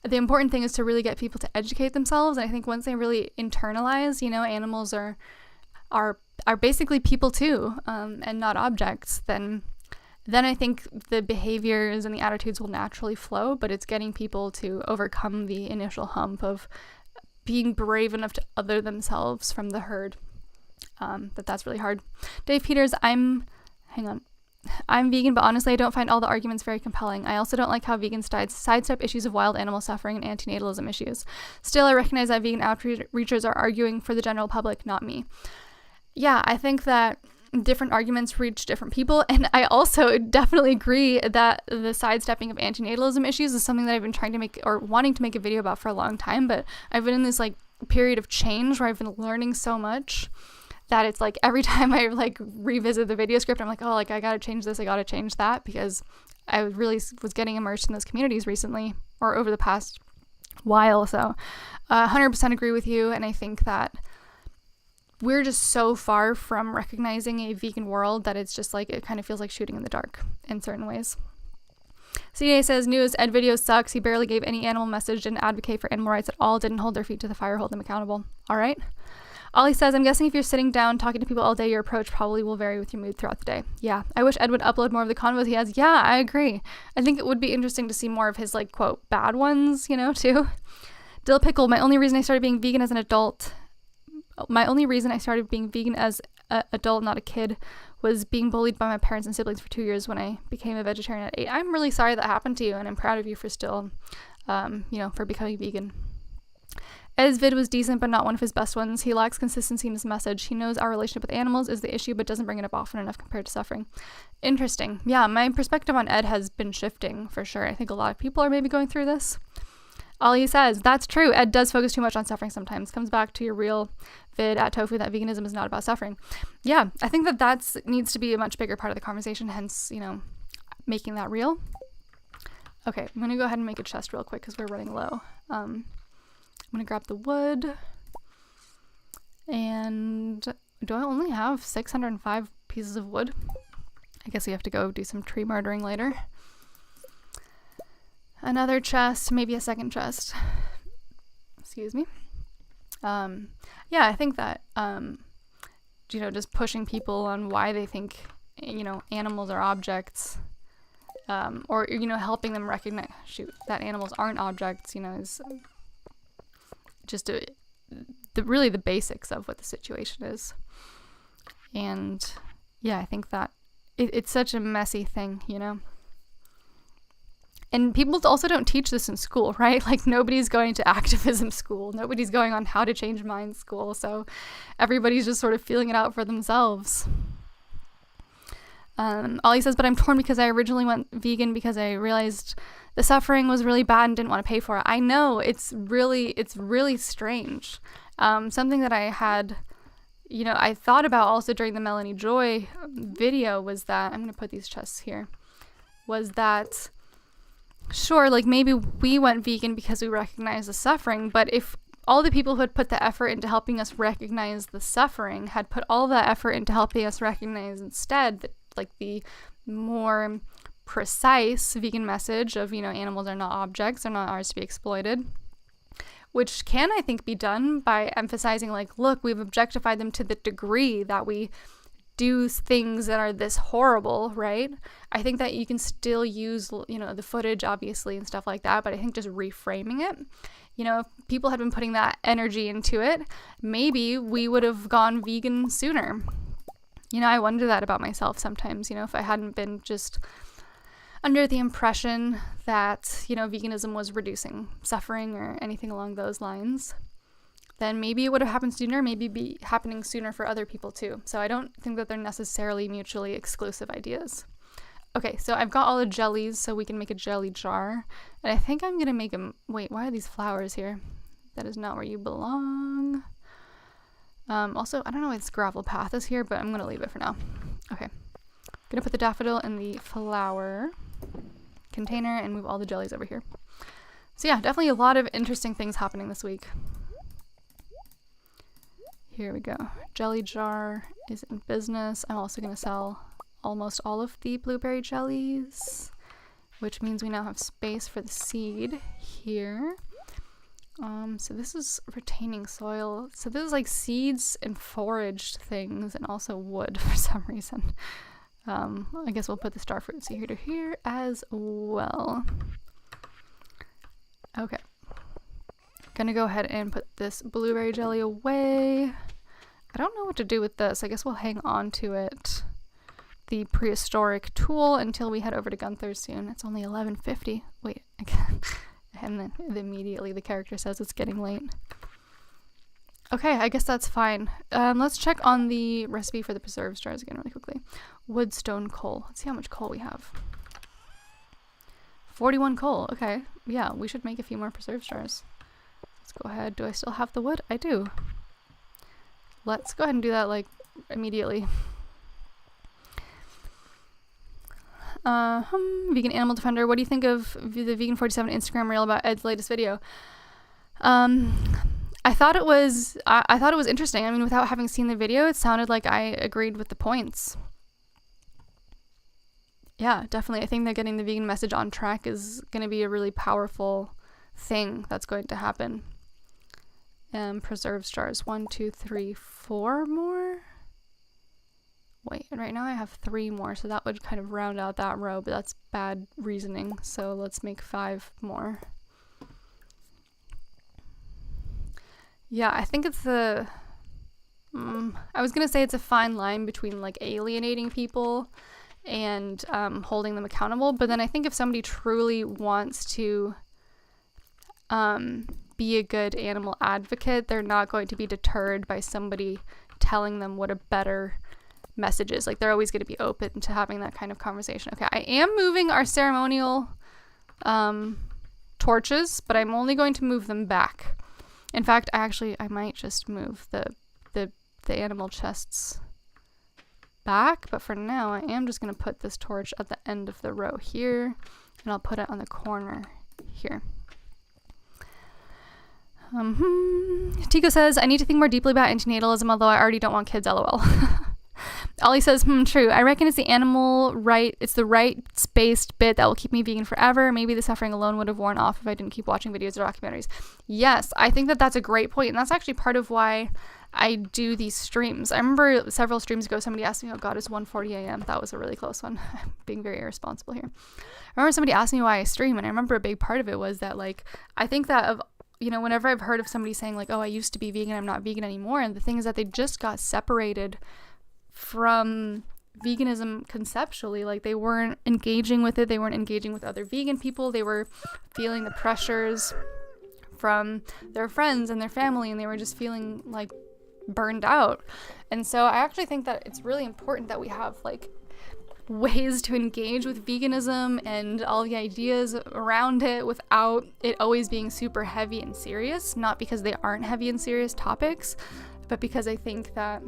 the important thing is to really get people to educate themselves. And I think once they really internalize, you know, animals are basically people too, and not objects, then then I think the behaviors and the attitudes will naturally flow, but it's getting people to overcome the initial hump of being brave enough to other themselves from the herd. That's really hard. Dave Peters, I'm vegan, but honestly, I don't find all the arguments very compelling. I also don't like how vegans sidestep issues of wild animal suffering and antinatalism issues. Still, I recognize that vegan outreachers are arguing for the general public, not me. Yeah, I think that different arguments reach different people, and I also definitely agree that the sidestepping of antinatalism issues is something that I've been trying to make or wanting to make a video about for a long time, but I've been in this like period of change where I've been learning so much that it's like every time I like revisit the video script, I'm like, oh, like I gotta change this, I gotta change that, because I really was getting immersed in those communities recently or over the past while. So 100% agree with you, and I think that we're just so far from recognizing a vegan world that it's just like, it kind of feels like shooting in the dark in certain ways. CDA says, newest Ed video sucks. He barely gave any animal message, didn't advocate for animal rights at all, didn't hold their feet to the fire, hold them accountable. All right. Ollie says, I'm guessing if you're sitting down talking to people all day, your approach probably will vary with your mood throughout the day. Yeah, I wish Ed would upload more of the convos he has. Yeah, I agree. I think it would be interesting to see more of his, like, quote, bad ones, you know, too. Dill Pickle, my only reason I started being vegan as an adult, not a kid, was being bullied by my parents and siblings for 2 years when I became a vegetarian at 8. I'm really sorry that happened to you, and I'm proud of you for still, for becoming vegan. Ed's vid was decent, but not one of his best ones. He lacks consistency in his message. He knows our relationship with animals is the issue, but doesn't bring it up often enough compared to suffering. Interesting. Yeah, my perspective on Ed has been shifting, for sure. I think a lot of people are maybe going through this. Ollie says, that's true. Ed does focus too much on suffering sometimes. Comes back to your real vid at Tofu that veganism is not about suffering. Yeah, I think that needs to be a much bigger part of the conversation, hence, making that real. Okay, I'm going to go ahead and make a chest real quick because we're running low. I'm going to grab the wood. And do I only have 605 pieces of wood? I guess we have to go do some tree murdering later. Another chest, maybe a second chest. Excuse me. Yeah, I think that, just pushing people on why they think, animals are objects, or, helping them recognize, that animals aren't objects, is just really the basics of what the situation is. And yeah, I think that it's such a messy thing, And people also don't teach this in school, right? Like, nobody's going to activism school. Nobody's going on how to change minds school. So everybody's just sort of feeling it out for themselves. Ollie says, but I'm torn because I originally went vegan because I realized the suffering was really bad and didn't want to pay for it. I know, it's really strange. Something that I had, I thought about also during the Melanie Joy video was that, I'm going to put these chests here, was that, sure, like maybe we went vegan because we recognize the suffering, but if all the people who had put the effort into helping us recognize the suffering had put all that effort into helping us recognize instead that, like, the more precise vegan message of, animals are not objects, they're not ours to be exploited, which can, I think, be done by emphasizing, like, look, we've objectified them to the degree that we do things that are this horrible, right? I think that you can still use, the footage, obviously, and stuff like that, but I think just reframing it, if people had been putting that energy into it, maybe we would have gone vegan sooner. I wonder that about myself sometimes, if I hadn't been just under the impression that, veganism was reducing suffering or anything along those lines, then maybe it would have happened sooner, maybe be happening sooner for other people too. So I don't think that they're necessarily mutually exclusive ideas. Okay, so I've got all the jellies so we can make a jelly jar. And I think I'm going to make them... Wait, why are these flowers here? That is not where you belong. Also, I don't know why this gravel path is here, but I'm going to leave it for now. Okay. I'm going to put the daffodil in the flower container and move all the jellies over here. So yeah, definitely a lot of interesting things happening this week. Here we go. Jelly jar is in business. I'm also going to sell almost all of the blueberry jellies, which means we now have space for the seed here. So this is retaining soil. So this is like seeds and foraged things and also wood for some reason. I guess we'll put the starfruit seed here as well. Okay. Gonna go ahead and put this blueberry jelly away. I don't know what to do with this. I guess we'll hang on to it. The prehistoric tool until we head over to Gunther's soon. It's only 11:50. Wait, again. And then immediately the character says it's getting late. Okay, I guess that's fine. Let's check on the recipe for the preserved stars again really quickly. Wood, stone, coal. Let's see how much coal we have. 41 coal. Okay, yeah, we should make a few more preserved stars. Let's go ahead. Do I still have the wood? I do. Let's go ahead and do that, like, immediately. Vegan Animal Defender, what do you think of the Vegan 47 Instagram reel about Ed's latest video? I thought it was interesting. I mean, without having seen the video, it sounded like I agreed with the points. Yeah, definitely. I think that getting the vegan message on track is going to be a really powerful thing that's going to happen. Preserved stars. 1, 2, 3, 4 more? Wait, right now I have 3 more, so that would kind of round out that row, but that's bad reasoning, so let's make 5 more. Yeah, I think it's the... I was gonna say it's a fine line between, like, alienating people and holding them accountable, but then I think if somebody truly wants to be a good animal advocate, they're not going to be deterred by somebody telling them what a better message is. Like, they're always going to be open to having that kind of conversation. Okay, I am moving our ceremonial torches, but I'm only going to move them back. In fact, I might just move the animal chests back, but for now I am just going to put this torch at the end of the row here, and I'll put it on the corner here. Tico says, I need to think more deeply about antinatalism, although I already don't want kids, lol. Ollie says, true. I reckon it's the the rights-based bit that will keep me vegan forever. Maybe the suffering alone would have worn off if I didn't keep watching videos or documentaries. Yes, I think that that's a great point, and that's actually part of why I do these streams. I remember several streams ago, somebody asked me, oh god, it's 1:40 a.m. That was a really close one. I'm being very irresponsible here. I remember somebody asked me why I stream, and I remember a big part of it was that, like, I think that whenever I've heard of somebody saying, like, oh, I used to be vegan, I'm not vegan anymore, and the thing is that they just got separated from veganism conceptually. Like, they weren't engaging with it, they weren't engaging with other vegan people, they were feeling the pressures from their friends and their family, and they were just feeling like burned out. And so I actually think that it's really important that we have, like, ways to engage with veganism and all the ideas around it without it always being super heavy and serious. Not because they aren't heavy and serious topics, but because I think that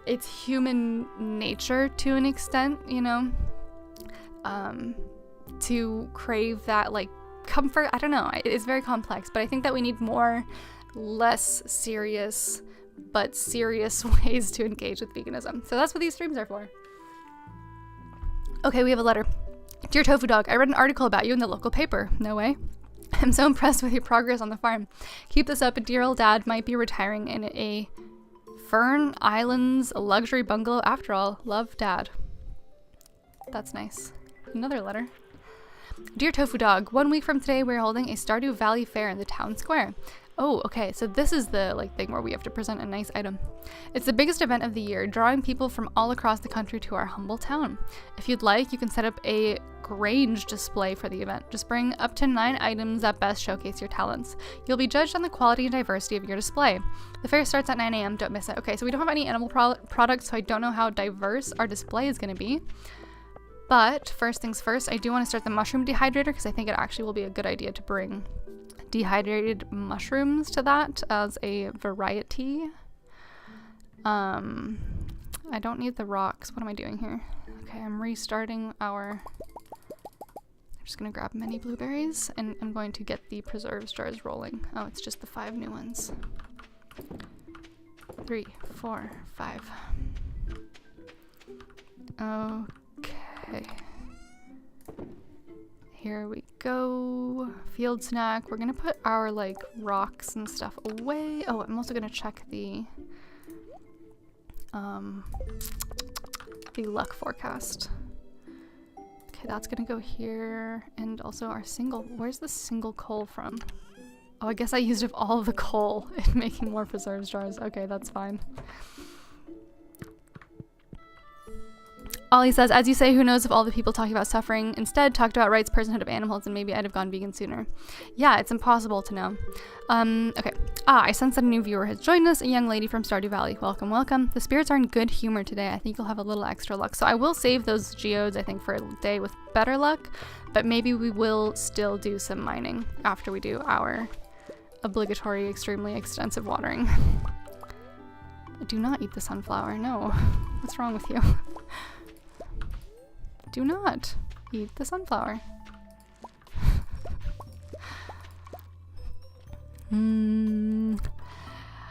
it's human nature to an extent, to crave that, like, comfort. I don't know, it's very complex, but I think that we need more less serious but serious ways to engage with veganism. So that's what these streams are for. Okay, we have a letter. Dear Tofu Dog, I read an article about you in the local paper. No way. I'm so impressed with your progress on the farm. Keep this up. A dear old dad might be retiring in a Fern Islands luxury bungalow after all. Love, Dad. That's nice. Another letter. Dear Tofu Dog, 1 week from today we're holding a Stardew Valley fair in the town square. Oh, okay, so this is the, like, thing where we have to present a nice item. It's the biggest event of the year, drawing people from all across the country to our humble town. If you'd like, you can set up a Grange display for the event. Just bring up to 9 items that best showcase your talents. You'll be judged on the quality and diversity of your display. The fair starts at 9 a.m. Don't miss it. Okay, so we don't have any animal products, so I don't know how diverse our display is going to be. But first things first, I do want to start the mushroom dehydrator because I think it actually will be a good idea to bring dehydrated mushrooms to that as a variety. I don't need the rocks. What am I doing here? Okay, I'm restarting I'm just gonna grab many blueberries and I'm going to get the preserved stars rolling. Oh, it's just the 5 new ones. 3, 4, 5. Okay. Here we go. Field snack. We're gonna put our, like, rocks and stuff away. Oh, I'm also gonna check the the luck forecast. Okay, that's gonna go here. And also our single, where's the single coal from? Oh, I guess I used up all of the coal in making more preserves jars. Okay, that's fine. Ollie says, as you say, who knows if all the people talking about suffering instead talked about rights, personhood of animals, and maybe I'd have gone vegan sooner. Yeah, it's impossible to know. Okay. I sense that a new viewer has joined us, a young lady from Stardew Valley. Welcome, welcome. The spirits are in good humor today. I think you'll have a little extra luck. So I will save those geodes, I think, for a day with better luck, but maybe we will still do some mining after we do our obligatory, extremely extensive watering. Do not eat the sunflower. No. What's wrong with you? Do not eat the sunflower.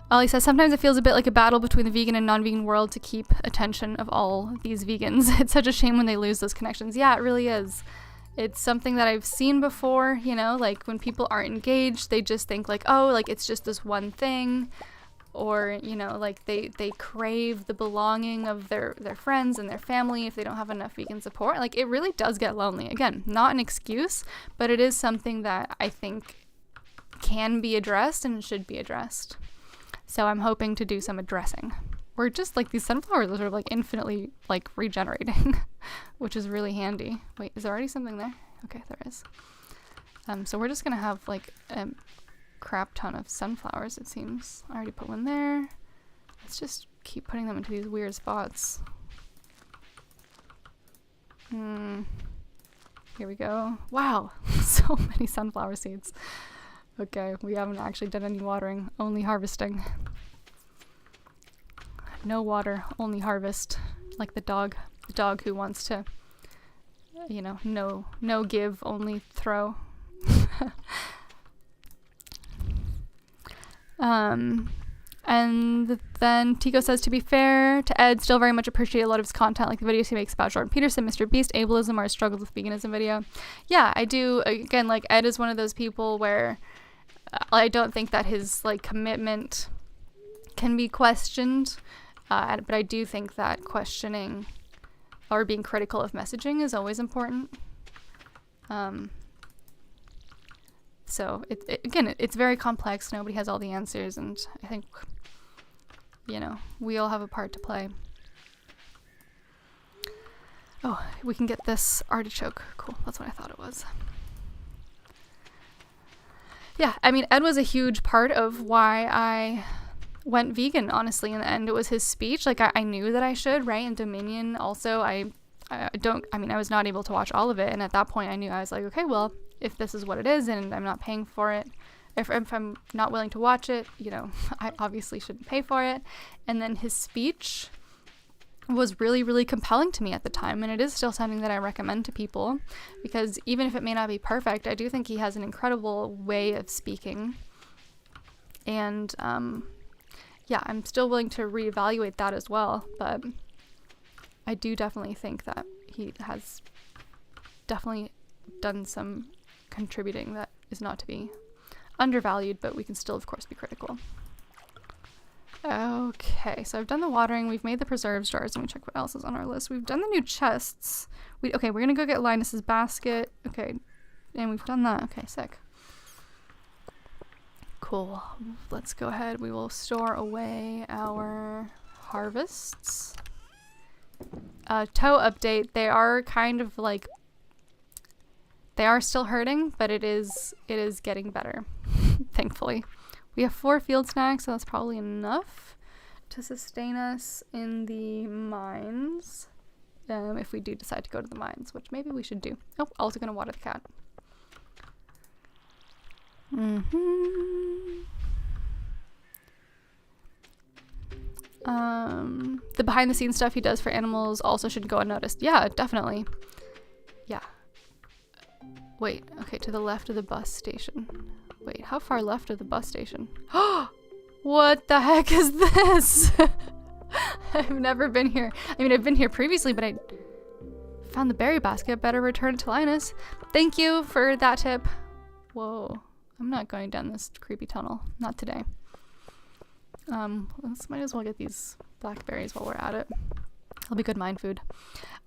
Ollie says, sometimes it feels a bit like a battle between the vegan and non-vegan world to keep attention of all these vegans. It's such a shame when they lose those connections. Yeah, it really is. It's something that I've seen before, you know, like when people aren't engaged, they just think like, oh, like it's just this one thing. Or, you know, like they crave the belonging of their friends and their family if they don't have enough vegan support. Like, it really does get lonely. Again, not an excuse, but it is something that I think can be addressed and should be addressed. So I'm hoping to do some addressing. We're just like, these sunflowers are sort of like infinitely like regenerating, which is really handy. Wait, is there already something there? Okay, there is. So we're just gonna have like crap ton of sunflowers, it seems. I already put one there. Let's just keep putting them into these weird spots. Here we go. Wow, so many sunflower seeds. Okay, we haven't actually done any watering, only harvesting. No water, only harvest. Like the dog who wants to, you know, no give, only throw. And then Tico says, to be fair to Ed, still very much appreciate a lot of his content, like the videos he makes about Jordan Peterson, Mr. Beast, ableism, or his struggles with veganism video. Yeah, I do. Again, like, Ed is one of those people where I don't think that his like commitment can be questioned, but I do think that questioning or being critical of messaging is always important. So again, it's very complex. Nobody has all the answers, and I think, you know, we all have a part to play. Oh, we can get this artichoke. Cool, that's what I thought it was. Yeah, I mean, Ed was a huge part of why I went vegan, honestly, in the end. It was his speech. Like, I knew that I should, right? And Dominion also, I was not able to watch all of it, and at that point I knew, I was like, okay, well, if this is what it is and I'm not paying for it, if I'm not willing to watch it, you know, I obviously shouldn't pay for it. And then his speech was really, really compelling to me at the time, and it is still something that I recommend to people, because even if it may not be perfect, I do think he has an incredible way of speaking. And yeah, I'm still willing to reevaluate that as well, but I do definitely think that he has definitely done some contributing that is not to be undervalued, but we can still, of course, be critical. Okay, so I've done the watering, we've made the preserves jars, let me check what else is on our list. We've done the new chests. Okay, we're gonna go get Linus's basket. Okay, and we've done that. Okay, sick. Cool. Let's go ahead. We will store away our harvests. Toe update. They are kind of like, they are still hurting, but it is getting better, thankfully. We have 4 field snacks, so that's probably enough to sustain us in the mines. If we do decide to go to the mines, which maybe we should do. Oh, also gonna water the cat. The behind the scenes stuff he does for animals also should go unnoticed. Yeah, definitely. Yeah. Wait, okay, to the left of the bus station. Wait, how far left of the bus station? What the heck is this? I've never been here. I mean, I've been here previously, but I found the berry basket. Better return it to Linus. Thank you for that tip. Whoa. I'm not going down this creepy tunnel. Not today. Let's might as well get these blackberries while we're at it. It'll be good mind food.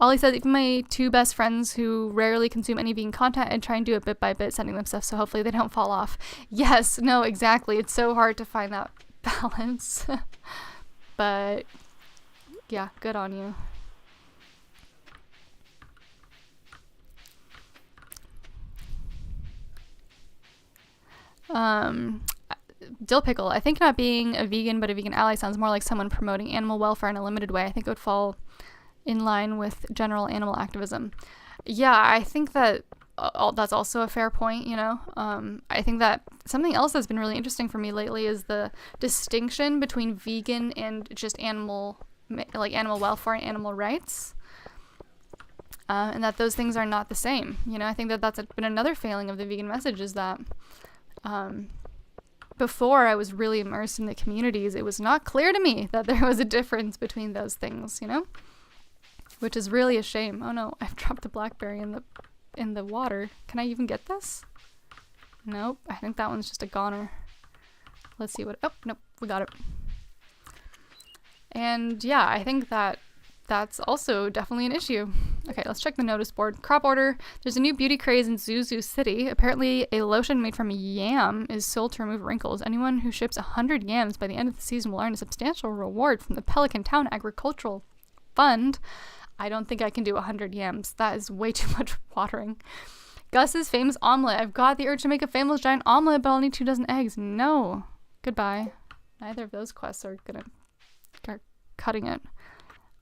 Ollie says, even my 2 best friends who rarely consume any vegan content, and try and do it bit by bit, sending them stuff so hopefully they don't fall off. Yes, no, exactly. It's so hard to find that balance. But yeah, good on you. Dill Pickle, I think not being a vegan but a vegan ally sounds more like someone promoting animal welfare in a limited way. I think it would fall in line with general animal activism. Yeah, I think that that's also a fair point, you know. I think that something else that's been really interesting for me lately is the distinction between vegan and just animal welfare and animal rights. And that those things are not the same. You know, I think that that's been another failing of the vegan message is that before I was really immersed in the communities, it was not clear to me that there was a difference between those things, you know? Which is really a shame. Oh no, I've dropped a blackberry in the water. Can I even get this? Nope, I think that one's just a goner. Let's see what, oh, nope, we got it. And yeah, I think that that's also definitely an issue. Okay, let's check the notice board. Crop order. There's a new beauty craze in Zuzu City. Apparently, a lotion made from yam is sold to remove wrinkles. Anyone who ships 100 yams by the end of the season will earn a substantial reward from the Pelican Town Agricultural Fund. I don't think I can do 100 yams. That is way too much watering. Gus's famous omelet. I've got the urge to make a famous giant omelet, but I'll need 2 dozen eggs. No. Goodbye. Neither of those quests are gonna start cutting it.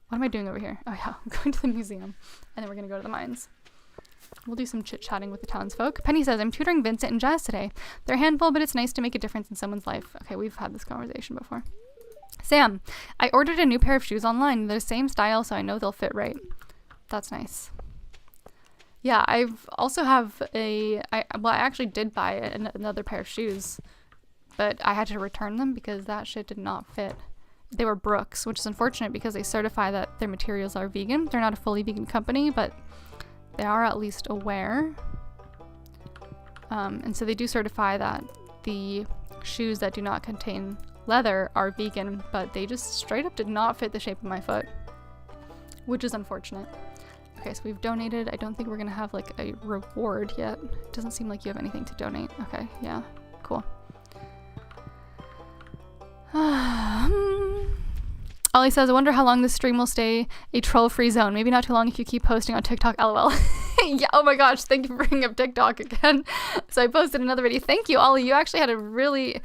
What am I doing over here? Oh yeah, I'm going to the museum. And then we're going to go to the mines. We'll do some chit-chatting with the townsfolk. Penny says, I'm tutoring Vincent and Jazz today. They're a handful, but it's nice to make a difference in someone's life. Okay, we've had this conversation before. Sam, I ordered a new pair of shoes online. They're the same style, so I know they'll fit right. That's nice. Yeah, I've also have I actually did buy another pair of shoes, but I had to return them because that shit did not fit. They were Brooks, which is unfortunate because they certify that their materials are vegan. They're not a fully vegan company, but they are at least aware. And so they do certify that the shoes that do not contain leather are vegan, but they just straight up did not fit the shape of my foot, which is unfortunate. Okay, so we've donated. I don't think we're gonna have like a reward yet. It doesn't seem like you have anything to donate. Okay, yeah, cool. Ollie says, I wonder how long this stream will stay a troll-free zone. Maybe not too long if you keep posting on TikTok, lol. Yeah, oh my gosh, thank you for bringing up TikTok again. So I posted another video. Thank you, Ollie. You actually had a really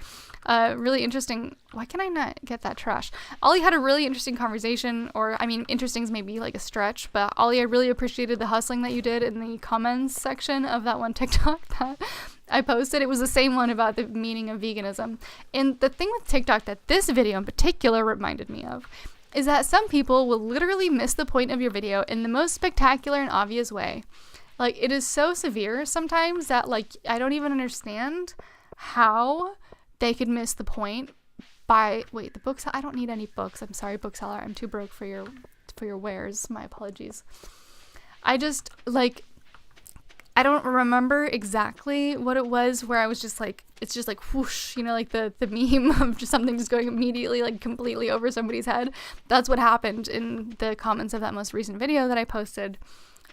interesting... Why can I not get that trash? Ollie had a really interesting conversation, or, I mean, interesting is maybe like a stretch, but Ollie, I really appreciated the hustling that you did in the comments section of that one TikTok that I posted. It was the same one about the meaning of veganism. And the thing with TikTok that this video in particular reminded me of is that some people will literally miss the point of your video in the most spectacular and obvious way. Like, it is so severe sometimes that, like, I don't even understand how they could miss the point by... Wait, the books... I don't need any books. I'm sorry, bookseller. I'm too broke for your wares. My apologies. I just, like... I don't remember exactly what it was where I was just like, it's just like whoosh, you know, like the meme of just something just going immediately like completely over somebody's head. That's what happened in the comments of that most recent video that I posted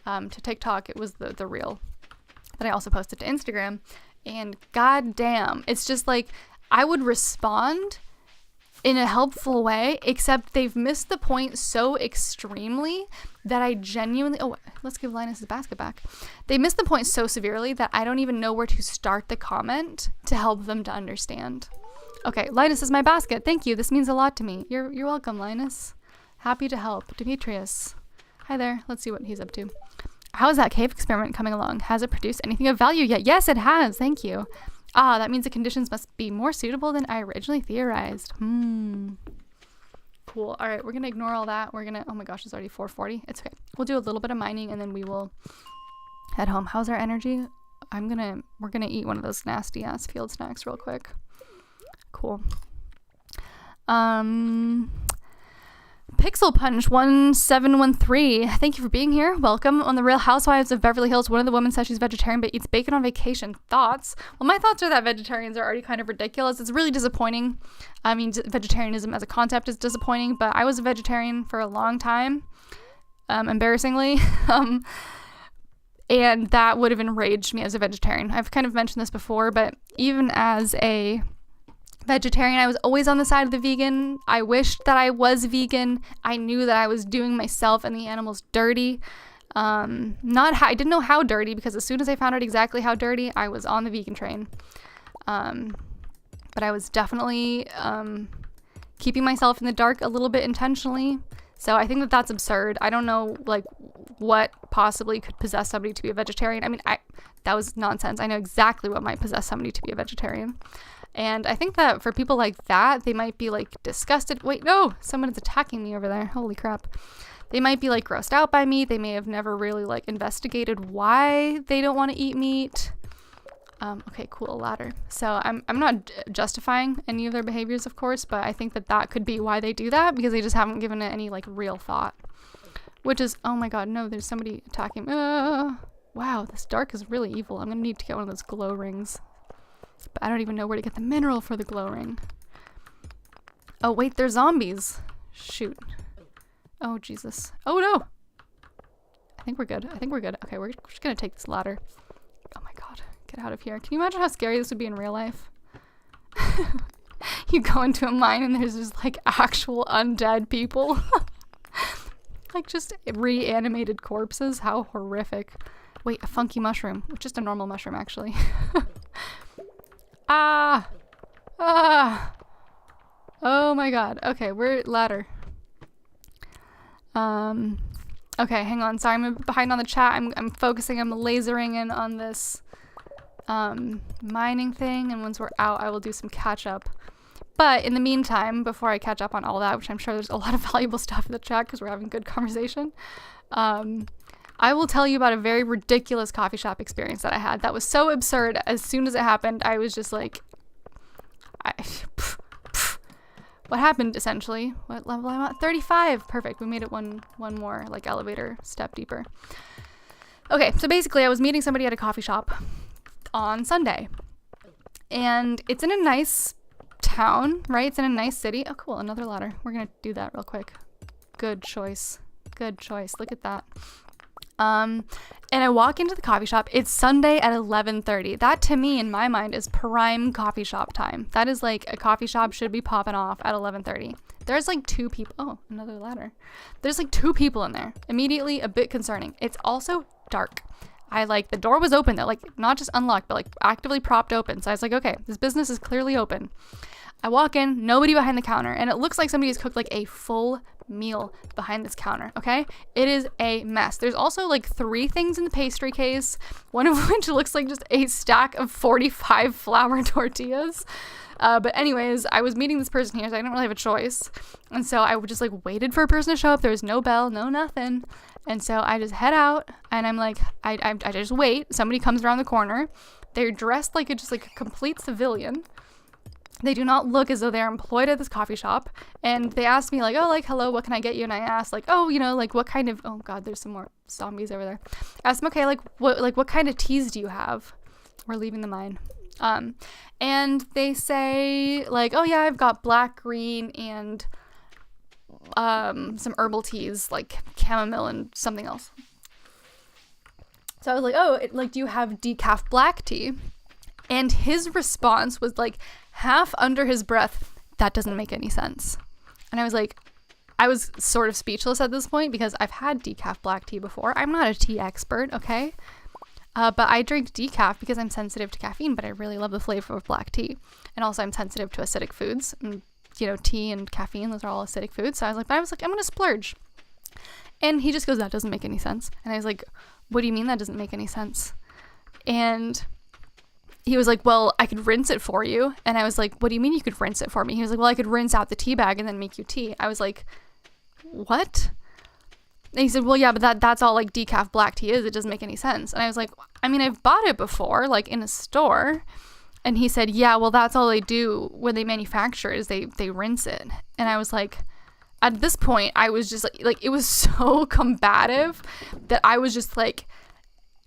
to TikTok. It was the reel that I also posted to Instagram. And goddamn, it's just like I would respond in a helpful way, except they've missed the point so extremely that I genuinely... Oh, let's give Linus his basket back. They missed the point so severely that I don't even know where to start the comment to help them to understand. Okay, Linus is my basket. Thank you. This means a lot to me. You're welcome, Linus. Happy to help. Demetrius. Hi there. Let's see what he's up to. How is that cave experiment coming along? Has it produced anything of value yet? Yes, it has. Thank you. Ah, that means the conditions must be more suitable than I originally theorized. Cool. All right, we're going to ignore all that. We're going to... Oh my gosh, it's already 4:40. It's okay. We'll do a little bit of mining and then we will head home. How's our energy? We're going to eat one of those nasty ass field snacks real quick. Cool. Pixel Punch 1713. Thank you for being here. Welcome. On the Real Housewives of Beverly Hills, one of the women says she's vegetarian but eats bacon on vacation. Thoughts? Well, my thoughts are that vegetarians are already kind of ridiculous. It's really disappointing. I mean, vegetarianism as a concept is disappointing, but I was a vegetarian for a long time, embarrassingly. And that would have enraged me as a vegetarian. I've kind of mentioned this before, but even as a vegetarian, I was always on the side of the vegan. I wished that I was vegan. I knew that I was doing myself and the animals dirty. I didn't know how dirty, because as soon as I found out exactly how dirty, I was on the vegan train. But I was definitely keeping myself in the dark a little bit intentionally. So I think that that's absurd. I don't know, like, what possibly could possess somebody to be a vegetarian. I mean, that was nonsense. I know exactly what might possess somebody to be a vegetarian. And I think that for people like that, they might be, like, disgusted. Wait, no! Someone is attacking me over there. Holy crap. They might be, like, grossed out by meat. They may have never really, like, investigated why they don't want to eat meat. Okay, cool, ladder. So I'm not justifying any of their behaviors, of course, but I think that that could be why they do that, because they just haven't given it any, like, real thought. Which is, oh my god, no, there's somebody attacking me. Wow, this dark is really evil. I'm gonna need to get one of those glow rings. But I don't even know where to get the mineral for the glow ring. Oh, wait, they're zombies. Shoot. Oh, Jesus. Oh, no. I think we're good. Okay, we're just gonna take this ladder. Oh, my God. Get out of here. Can you imagine how scary this would be in real life? You go into a mine and there's just, like, actual undead people. Like, just reanimated corpses. How horrific. Wait, a funky mushroom. Just a normal mushroom, actually. Oh my god. Okay, we're ladder. Okay, hang on. Sorry, I'm behind on the chat. I'm focusing. I'm lasering in on this mining thing, and once we're out, I will do some catch up. But in the meantime, before I catch up on all that, which I'm sure there's a lot of valuable stuff in the chat because we're having good conversation, I will tell you about a very ridiculous coffee shop experience that I had. That was so absurd. As soon as it happened, I was just like, what happened, essentially? What level am I at? 35. Perfect. We made it one more, like, elevator step deeper. Okay, so basically I was meeting somebody at a coffee shop on Sunday. And it's in a nice town, right? It's in a nice city. Oh, cool. Another ladder. We're going to do that real quick. Good choice. Good choice. Look at that. And I walk into the coffee shop. It's Sunday at 11:30. That, to me, in my mind, is prime coffee shop time. That is like a coffee shop should be popping off at 11:30. There's like 2 people. Oh, another ladder. There's like 2 people in there. Immediately a bit concerning. It's also dark. The door was open though, like not just unlocked, but like actively propped open. So I was like, okay, this business is clearly open. I walk in, nobody behind the counter, and it looks like somebody has cooked like a full meal behind this counter, okay? It is a mess. There's also like 3 things in the pastry case, one of which looks like just a stack of 45 flour tortillas. But anyways, I was meeting this person here, so I didn't really have a choice. And so I just like waited for a person to show up. There was no bell, no nothing. And so I just head out, and I'm like, I just wait. Somebody comes around the corner. They're dressed like a complete civilian. They do not look as though they're employed at this coffee shop. And they asked me, like, oh, like, hello, what can I get you? And I asked, like, oh, you know, like, what kind of, oh, God, there's some more zombies over there. I asked them, okay, what kind of teas do you have? We're leaving the mine. And they say, like, oh, yeah, I've got black, green, and some herbal teas, like chamomile and something else. So I was like, oh, do you have decaf black tea? And his response was like, half under his breath, that doesn't make any sense. And I was like, I was sort of speechless at this point because I've had decaf black tea before. I'm not a tea expert, okay? But I drink decaf because I'm sensitive to caffeine, but I really love the flavor of black tea. And also I'm sensitive to acidic foods. And, you know, tea and caffeine, those are all acidic foods. So I was like, I'm going to splurge. And he just goes, that doesn't make any sense. And I was like, what do you mean that doesn't make any sense? And he was like, well, I could rinse it for you. And I was like, what do you mean you could rinse it for me? He was like, well, I could rinse out the tea bag and then make you tea. I was like, what? And he said, well, yeah, but that's all like decaf black tea is. It doesn't make any sense. And I was like, I mean, I've bought it before, like in a store. And he said, yeah, well, that's all they do when they manufacture is they rinse it. And I was like, at this point, I was just like, it was so combative that I was just like,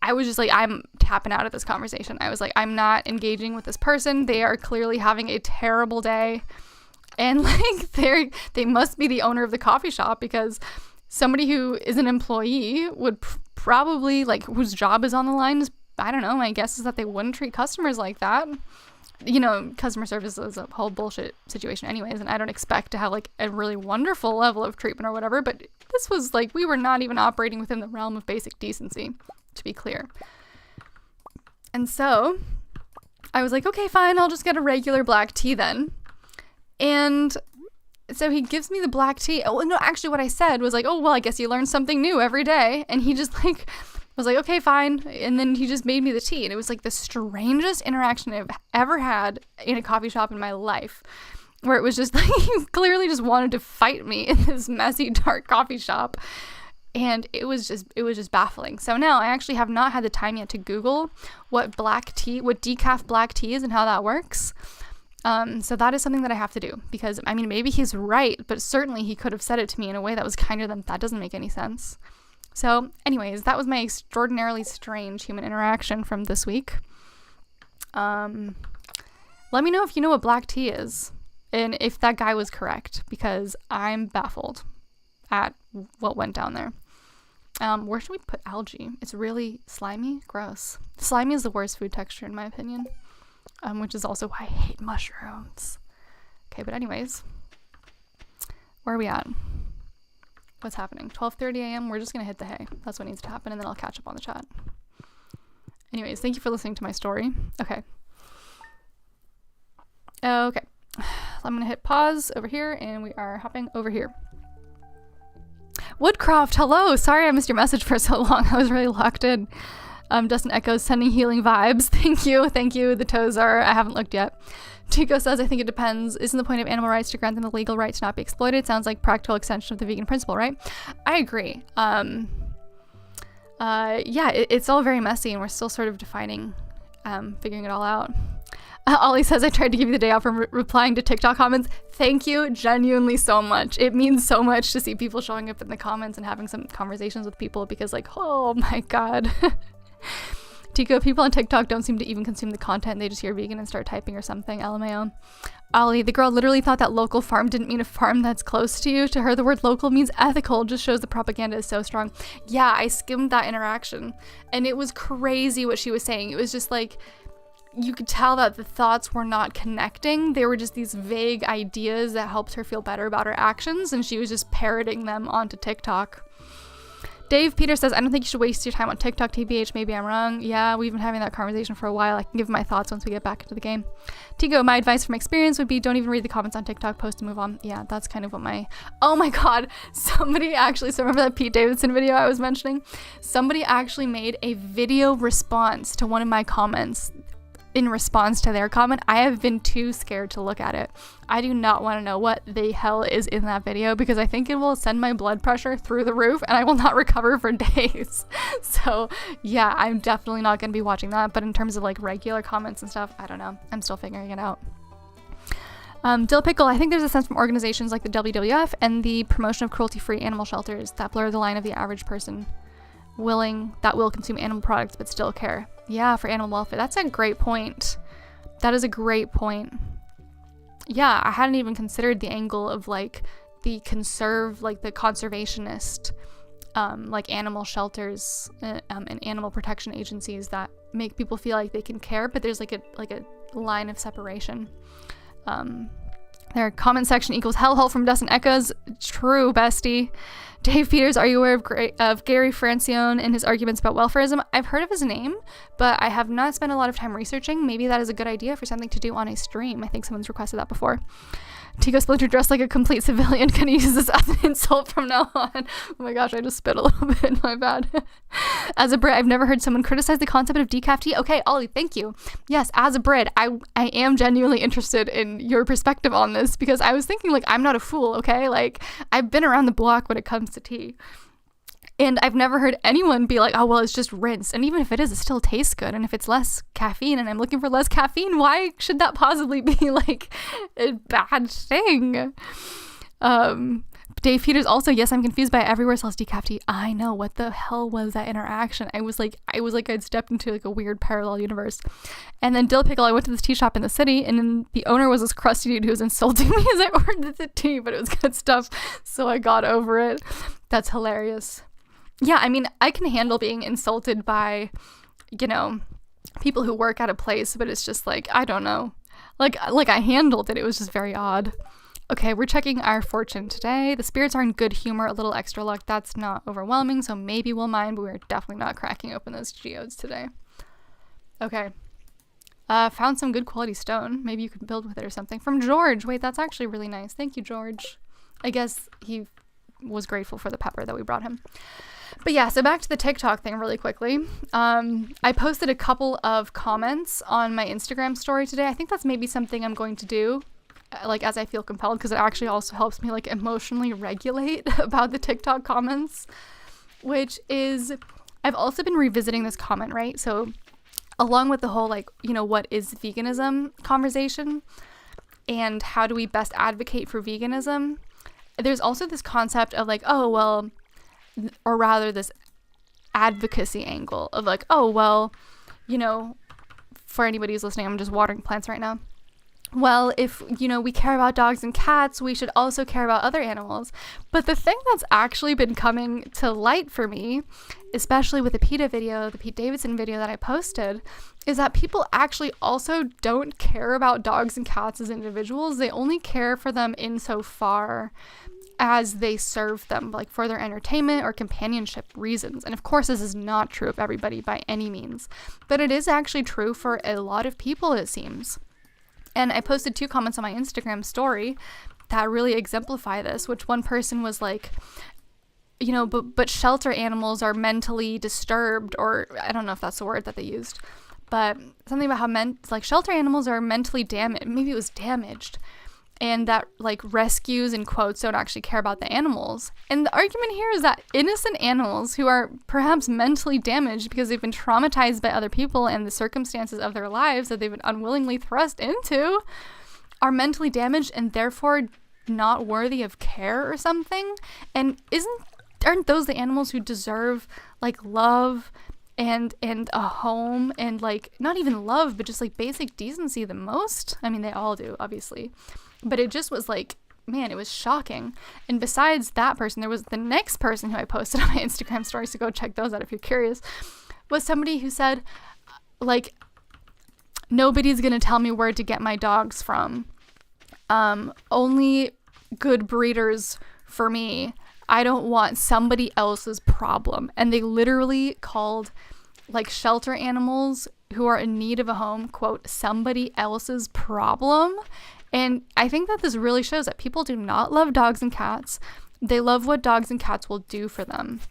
I'm tapping out of this conversation. I was like, I'm not engaging with this person. They are clearly having a terrible day. And like, they must be the owner of the coffee shop, because somebody who is an employee would probably, like, whose job is on the line is, I don't know, my guess is that they wouldn't treat customers like that. You know, customer service is a whole bullshit situation anyways, and I don't expect to have like a really wonderful level of treatment or whatever, but this was like, we were not even operating within the realm of basic decency, to be clear. And so I was like, okay, fine, I'll just get a regular black tea then. And so he gives me the black tea. Oh, no, actually what I said was like, oh, well, I guess you learn something new every day. And he just like was like, okay, fine. And then he just made me the tea. And it was like the strangest interaction I've ever had in a coffee shop in my life, where it was just like, he clearly just wanted to fight me in this messy, dark coffee shop. And it was just baffling. So now I actually have not had the time yet to Google what decaf black tea is and how that works. So that is something that I have to do, because I mean, maybe he's right, but certainly he could have said it to me in a way that was kinder than that doesn't make any sense. So anyways, that was my extraordinarily strange human interaction from this week. Let me know if you know what black tea is and if that guy was correct, because I'm baffled at what went down there. Where should we put algae? It's really slimy, gross. Slimy is the worst food texture in my opinion, which is also why I hate mushrooms. Okay, but anyways, where are we at? What's happening? 12:30 a.m. We're just gonna hit the hay. That's what needs to happen, and then I'll catch up on the chat. Anyways, thank you for listening to my story. Okay. I'm gonna hit pause over here, and we are hopping over here. Woodcroft, hello. Sorry I missed your message for so long. I was really locked in. Dustin Echoes sending healing vibes. Thank you. The toes are, I haven't looked yet. Tico says, I think it depends. Isn't the point of animal rights to grant them the legal right to not be exploited? Sounds like practical extension of the vegan principle, right? I agree. It's all very messy, and we're still sort of defining, figuring it all out. Ollie says, I tried to give you the day off from replying to TikTok comments. Thank you genuinely so much. It means so much to see people showing up in the comments and having some conversations with people, because like, oh my God. Tico, people on TikTok don't seem to even consume the content. They just hear vegan and start typing or something. LMAO. Ollie, the girl literally thought that local farm didn't mean a farm that's close to you. To her, the word local means ethical. Just shows the propaganda is so strong. Yeah, I skimmed that interaction, and it was crazy what she was saying. It was just like, you could tell that the thoughts were not connecting. They were just these vague ideas that helped her feel better about her actions, and she was just parroting them onto TikTok. Dave Peter says, I don't think you should waste your time on TikTok, TBH. Maybe I'm wrong. Yeah, we've been having that conversation for a while. I can give my thoughts once we get back into the game. Tigo, my advice from experience would be don't even read the comments on TikTok, post and move on. Yeah, that's kind of what oh my God, somebody actually, so remember that Pete Davidson video I was mentioning? Somebody actually made a video response to one of my comments in response to their comment. I have been too scared to look at it. I do not want to know what the hell is in that video, because I think it will send my blood pressure through the roof and I will not recover for days. So yeah, I'm definitely not going to be watching that. But in terms of like regular comments and stuff, I don't know. I'm still figuring it out. Dill Pickle, I think there's a sense from organizations like the WWF and the promotion of cruelty-free animal shelters that blur the line of the average person that will consume animal products but still care. Yeah, for animal welfare. That's a great point. That is a great point. Yeah, I hadn't even considered the angle of like the conservationist like animal shelters and animal protection agencies that make people feel like they can care, but there's like a line of separation. Their comment section equals hellhole from Dustin Echoes. True, bestie. Dave Peters, are you aware of Gary Francione and his arguments about welfarism? I've heard of his name, but I have not spent a lot of time researching. Maybe that is a good idea for something to do on a stream. I think someone's requested that before. Tico Splinter, dressed like a complete civilian. Can you use this as an insult from now on? Oh my gosh, I just spit a little bit. My bad. As a Brit, I've never heard someone criticize the concept of decaf tea. Okay, Ollie, thank you. Yes, as a Brit, I am genuinely interested in your perspective on this, because I was thinking, like, I'm not a fool, okay? Like, I've been around the block when it comes to tea. And I've never heard anyone be like, oh, well, it's just rinse. And even if it is, it still tastes good. And if it's less caffeine and I'm looking for less caffeine, why should that possibly be like a bad thing? Dave Peters also, yes, I'm confused by everywhere sells decaf tea. I know, what the hell was that interaction? I was like I'd stepped into like a weird parallel universe. And then Dill Pickle, I went to this tea shop in the city, and then the owner was this crusty dude who was insulting me as I ordered the tea, but it was good stuff, so I got over it. That's hilarious. Yeah, I mean, I can handle being insulted by, you know, people who work at a place, but it's just like, I don't know. Like I handled it. It was just very odd. Okay, we're checking our fortune today. The spirits are in good humor, a little extra luck. That's not overwhelming, so maybe we'll mind, but we're definitely not cracking open those geodes today. Okay. Found some good quality stone. Maybe you could build with it or something. From George. Wait, that's actually really nice. Thank you, George. I guess he was grateful for the pepper that we brought him. But yeah, so back to the TikTok thing really quickly. I posted a couple of comments on my Instagram story today. I think that's maybe something I'm going to do, like, as I feel compelled, because it actually also helps me like emotionally regulate about the TikTok comments, which is, I've also been revisiting this comment, right? So along with the whole, like, you know, what is veganism conversation and how do we best advocate for veganism, there's also this concept of like, oh, well, or rather this advocacy angle of like, oh, well, you know, for anybody who's listening, I'm just watering plants right now. Well, if, you know, we care about dogs and cats, we should also care about other animals. But the thing that's actually been coming to light for me, especially with the PETA video, the Pete Davidson video that I posted, is that people actually also don't care about dogs and cats as individuals. They only care for them insofar as they serve them, like for their entertainment or companionship reasons. And of course, this is not true of everybody by any means, but it is actually true for a lot of people, it seems. And I posted 2 comments on my Instagram story that really exemplify this, which one person was like, you know, but shelter animals are mentally disturbed, or I don't know if that's the word that they used, but something about how shelter animals are mentally damaged. Maybe it was damaged. And that like rescues in quotes don't actually care about the animals. And the argument here is that innocent animals who are perhaps mentally damaged because they've been traumatized by other people and the circumstances of their lives that they've been unwillingly thrust into are mentally damaged and therefore not worthy of care or something. And aren't those the animals who deserve like love and a home and like not even love, but just like basic decency the most? I mean, they all do, obviously. But it just was like, man, it was shocking. And besides that person, there was the next person who I posted on my Instagram stories, so go check those out if you're curious, was somebody who said, like, nobody's gonna tell me where to get my dogs from. Only good breeders for me. I don't want somebody else's problem. And they literally called like shelter animals who are in need of a home, quote, somebody else's problem. And I think that this really shows that people do not love dogs and cats. They love what dogs and cats will do for them.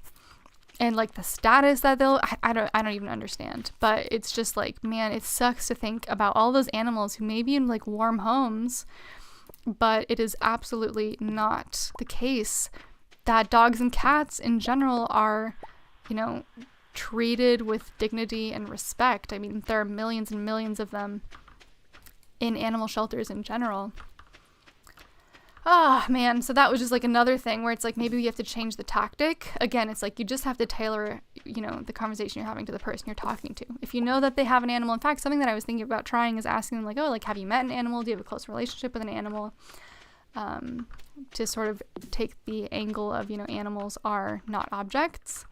And like the status that I don't even understand. But it's just like, man, it sucks to think about all those animals who may be in like warm homes, but it is absolutely not the case that dogs and cats in general are, you know, treated with dignity and respect. I mean, there are millions and millions of them in animal shelters in general. Oh, man. So that was just like another thing where it's like maybe we have to change the tactic. Again, it's like you just have to tailor, you know, the conversation you're having to the person you're talking to. If you know that they have an animal, in fact, something that I was thinking about trying is asking them like, oh, like, have you met an animal? Do you have a close relationship with an animal? To sort of take the angle of, you know, animals are not objects.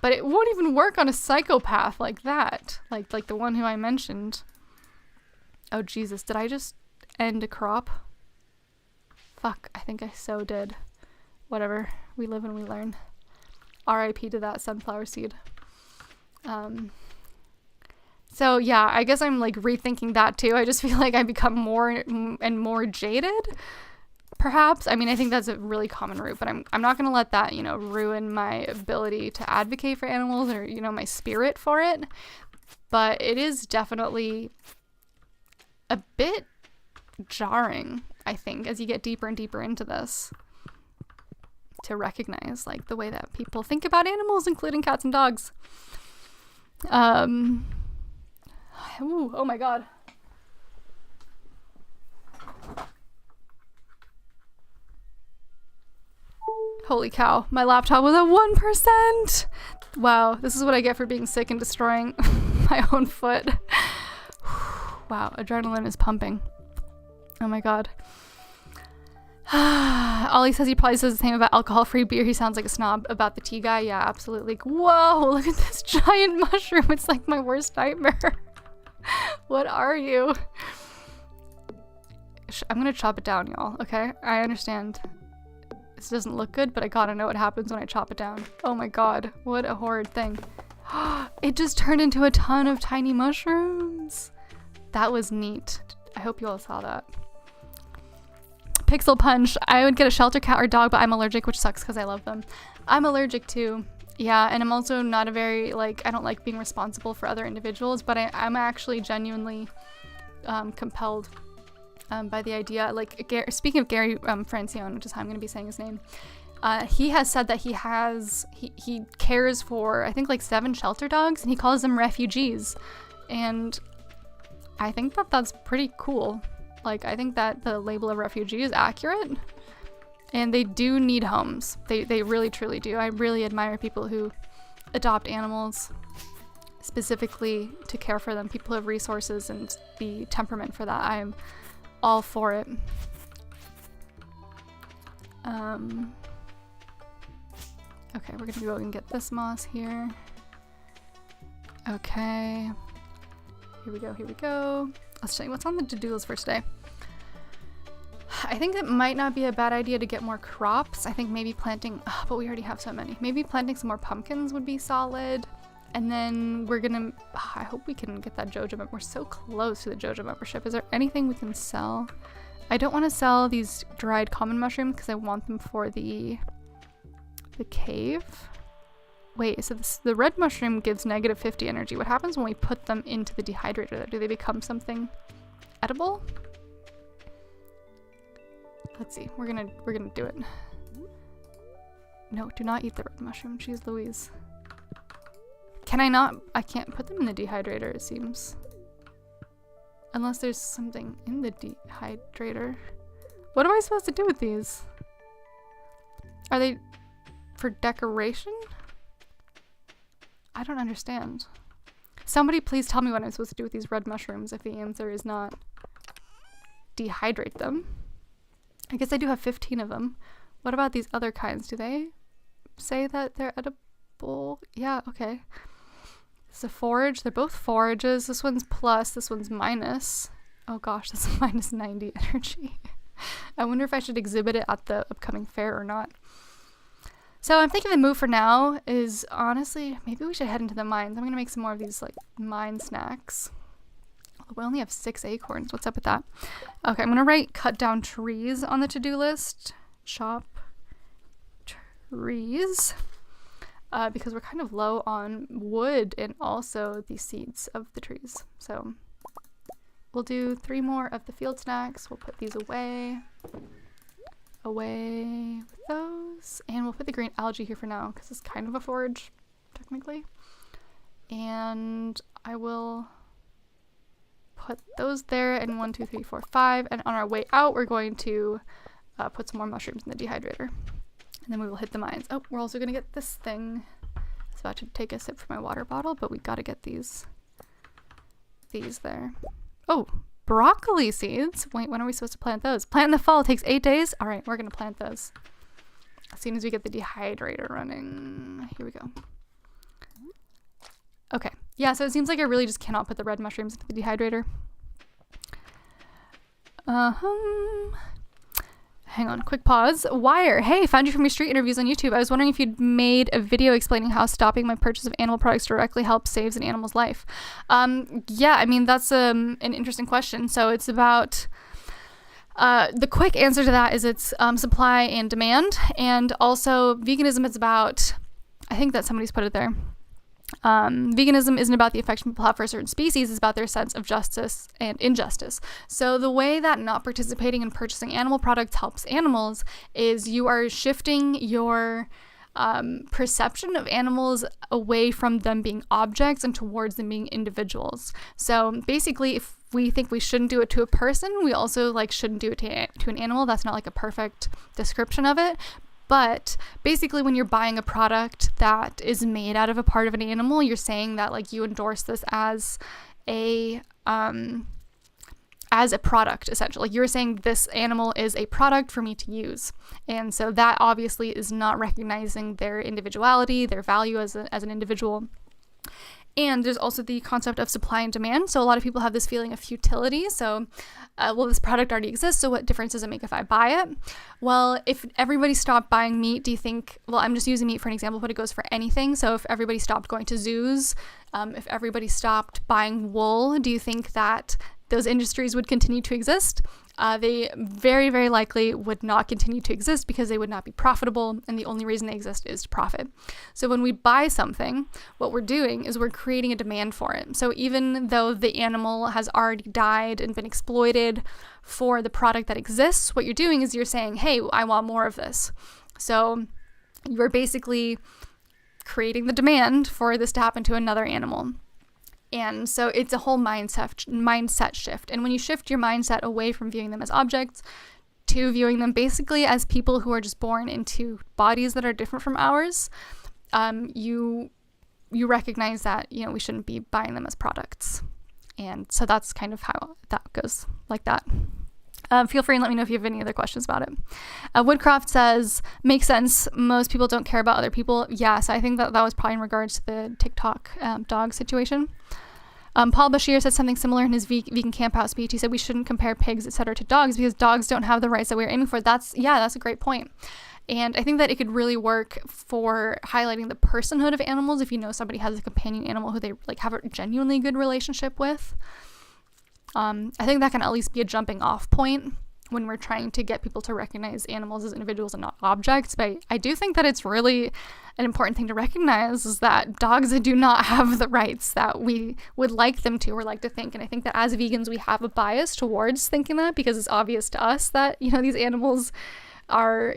But it won't even work on a psychopath like that. Like the one who I mentioned. Oh, Jesus, did I just end a crop? Fuck, I think I so did. Whatever, we live and we learn. R.I.P. to that sunflower seed. So yeah, I guess I'm like rethinking that too. I just feel like I become more and more jaded, perhaps. I mean, I think that's a really common root, but I'm not gonna let that, you know, ruin my ability to advocate for animals or, you know, my spirit for it. But it is definitely a bit jarring, I think, as you get deeper and deeper into this, to recognize like the way that people think about animals, including cats and dogs. Ooh, oh my god. Holy cow, my laptop was at 1%. Wow, this is what I get for being sick and destroying my own foot. Wow, adrenaline is pumping. Oh my god. Ollie says he probably says the same about alcohol-free beer. He sounds like a snob about the tea guy. Yeah, absolutely. Whoa, look at this giant mushroom. It's like my worst nightmare. What are you? I'm gonna chop it down, y'all, okay? I understand. This doesn't look good, but I gotta know what happens when I chop it down. Oh my god, what a horrid thing. It just turned into a ton of tiny mushrooms. That was neat. I hope you all saw that. Pixel Punch. I would get a shelter cat or dog, but I'm allergic, which sucks because I love them. I'm allergic too. Yeah, and I'm also not a very, like, I don't like being responsible for other individuals, but I'm actually genuinely compelled by the idea. Like, speaking of Gary Francione, which is how I'm going to be saying his name, he has said that he cares for, I think, like 7 shelter dogs, and he calls them refugees. And I think that that's pretty cool. Like, I think that the label of refugee is accurate, and they do need homes. They really truly do. I really admire people who adopt animals specifically to care for them, people who have resources and the temperament for that. I'm all for it. Okay, we're gonna go and get this moss here. Okay, here we go. Let's show you what's on the to-do list for today. I think it might not be a bad idea to get more crops. I think maybe planting, but we already have so many. Maybe planting some more pumpkins would be solid. And then we're gonna, I hope we can get that JoJa membership. We're so close to the JoJa membership. Is there anything we can sell? I don't want to sell these dried common mushrooms because I want them for the cave. Wait, so the red mushroom gives -50 energy. What happens when we put them into the dehydrator? Do they become something edible? Let's see. We're gonna do it. No, do not eat the red mushroom. Jeez Louise. Can I not? I can't put them in the dehydrator, it seems. Unless there's something in the dehydrator. What am I supposed to do with these? Are they for decoration? I don't understand. Somebody please tell me what I'm supposed to do with these red mushrooms if the answer is not dehydrate them. I guess I do have 15 of them. What about these other kinds? Do they say that they're edible? Yeah, okay. It's a forage. They're both forages. This one's plus, this one's minus. Oh gosh, that's minus 90 energy. I wonder if I should exhibit it at the upcoming fair or not. So I'm thinking the move for now is, honestly, maybe we should head into the mines. I'm gonna make some more of these like mine snacks. We only have 6 acorns. What's up with that? Okay, I'm gonna write cut down trees on the to-do list. Chop trees. Because we're kind of low on wood and also the seeds of the trees. So we'll do 3 more of the field snacks. We'll put these away with those, and we'll put the green algae here for now because it's kind of a forage technically. And I will put those there, and 1, 2, 3, 4, 5, and on our way out we're going to put some more mushrooms in the dehydrator, and then we will hit the mines. Oh, we're also gonna get this thing. I was about to take a sip from my water bottle, but we gotta get these there. Oh, broccoli seeds. Wait, when are we supposed to plant those? Plant in the fall. It takes 8 days. All right, we're gonna plant those as soon as we get the dehydrator running. Here we go. Okay, yeah, so it seems like I really just cannot put the red mushrooms into the dehydrator. Hang on, quick pause. Wire, hey, found you from your street interviews on YouTube. I was wondering if you'd made a video explaining how stopping my purchase of animal products directly helps saves an animal's life. Yeah, I mean, that's an interesting question. So it's about, the quick answer to that is it's supply and demand. And also veganism is about, I think that somebody's put it there. Veganism isn't about the affection people have for a certain species, it's about their sense of justice and injustice. So the way that not participating in purchasing animal products helps animals is you are shifting your perception of animals away from them being objects and towards them being individuals. So basically, if we think we shouldn't do it to a person, we also like shouldn't do it to an animal. That's not like a perfect description of it. But basically, when you're buying a product that is made out of a part of an animal, you're saying that like you endorse this as a product, essentially. Like, you're saying this animal is a product for me to use. And so that obviously is not recognizing their individuality, their value as an individual. And there's also the concept of supply and demand. So a lot of people have this feeling of futility. So, well, this product already exists, so what difference does it make if I buy it? Well, if everybody stopped buying meat, do you think, well, I'm just using meat for an example, but it goes for anything. So if everybody stopped going to zoos, if everybody stopped buying wool, do you think that those industries would continue to exist? They very, very likely would not continue to exist because they would not be profitable, and the only reason they exist is to profit. So when we buy something, what we're doing is we're creating a demand for it. So even though the animal has already died and been exploited for the product that exists, what you're doing is you're saying, hey, I want more of this. So you're basically creating the demand for this to happen to another animal. And so it's a whole mindset shift. And when you shift your mindset away from viewing them as objects to viewing them basically as people who are just born into bodies that are different from ours, you recognize that, we shouldn't be buying them as products. And so that's kind of how that goes, like that. Feel free and let me know if you have any other questions about it. Woodcroft says, makes sense. Most people don't care about other people. Yes, I think that was probably in regards to the TikTok dog situation. Paul Bashir said something similar in his vegan camp out speech. He said we shouldn't compare pigs, etc. to dogs because dogs don't have the rights that we're aiming for. That's a great point. And I think that it could really work for highlighting the personhood of animals if you know somebody has a companion animal who they like have a genuinely good relationship with. I think that can at least be a jumping off point when we're trying to get people to recognize animals as individuals and not objects. But I do think that it's really an important thing to recognize is that dogs do not have the rights that we would like them to or like to think. And I think that as vegans, we have a bias towards thinking that because it's obvious to us that, these animals are,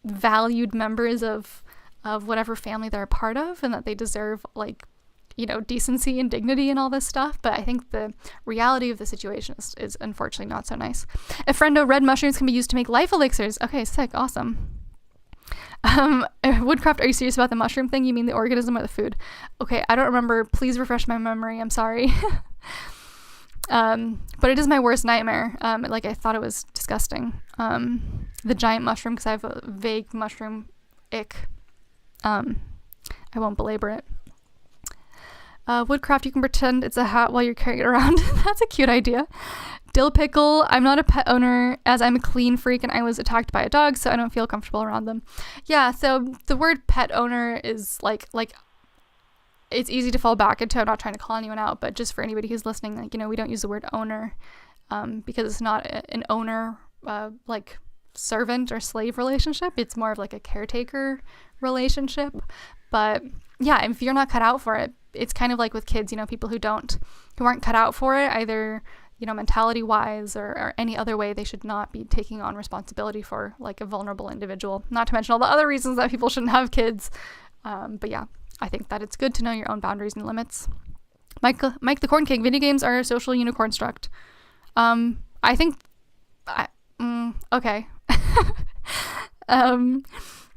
valued members of whatever family they're a part of and that they deserve decency and dignity and all this stuff. But I think the reality of the situation is unfortunately not so nice. Friendo, red mushrooms can be used to make life elixirs. Okay, sick, awesome. Woodcraft, are you serious about the mushroom thing? You mean the organism or the food? Okay, I don't remember. Please refresh my memory. I'm sorry. But it is my worst nightmare. I thought it was disgusting. The giant mushroom, because I have a vague mushroom ick. I won't belabor it. Woodcraft, you can pretend it's a hat while you're carrying it around. That's a cute idea. Dill Pickle, I'm not a pet owner as I'm a clean freak and I was attacked by a dog, so I don't feel comfortable around them. Yeah, so the word pet owner is like it's easy to fall back into. I'm not trying to call anyone out, but just for anybody who's listening, we don't use the word owner because it's not an owner servant or slave relationship. It's more of like a caretaker relationship. But yeah, if you're not cut out for it, it's kind of like with kids, people who aren't cut out for it, either, mentality wise or any other way, they should not be taking on responsibility for like a vulnerable individual, not to mention all the other reasons that people shouldn't have kids. But yeah, I think that it's good to know your own boundaries and limits. Mike the Corn King, video games are a social unicorn-struct. I think, okay.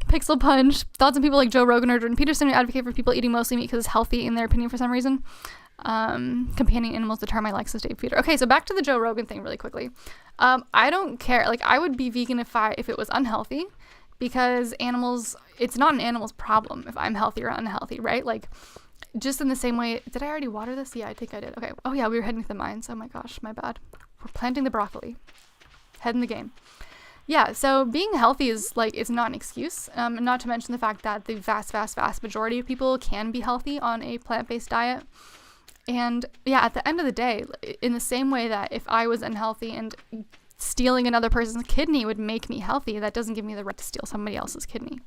Pixel Punch, thoughts on people like Joe Rogan or Jordan Peterson who advocate for people eating mostly meat because it's healthy in their opinion for some reason. Companion animals deter my likes as Dave Peter. Okay, so back to the Joe Rogan thing really quickly. I don't care. I would be vegan if it was unhealthy, because it's not an animal's problem if I'm healthy or unhealthy, right? Just in the same way, did I already water this? Yeah, I think I did. Okay. Oh yeah, we were heading to the mines. Oh my gosh, my bad. We're planting the broccoli. Head in the game. Yeah, so being healthy is not an excuse, not to mention the fact that the vast majority of people can be healthy on a plant-based diet. And yeah, at the end of the day, in the same way that if I was unhealthy and stealing another person's kidney would make me healthy, that doesn't give me the right to steal somebody else's kidney.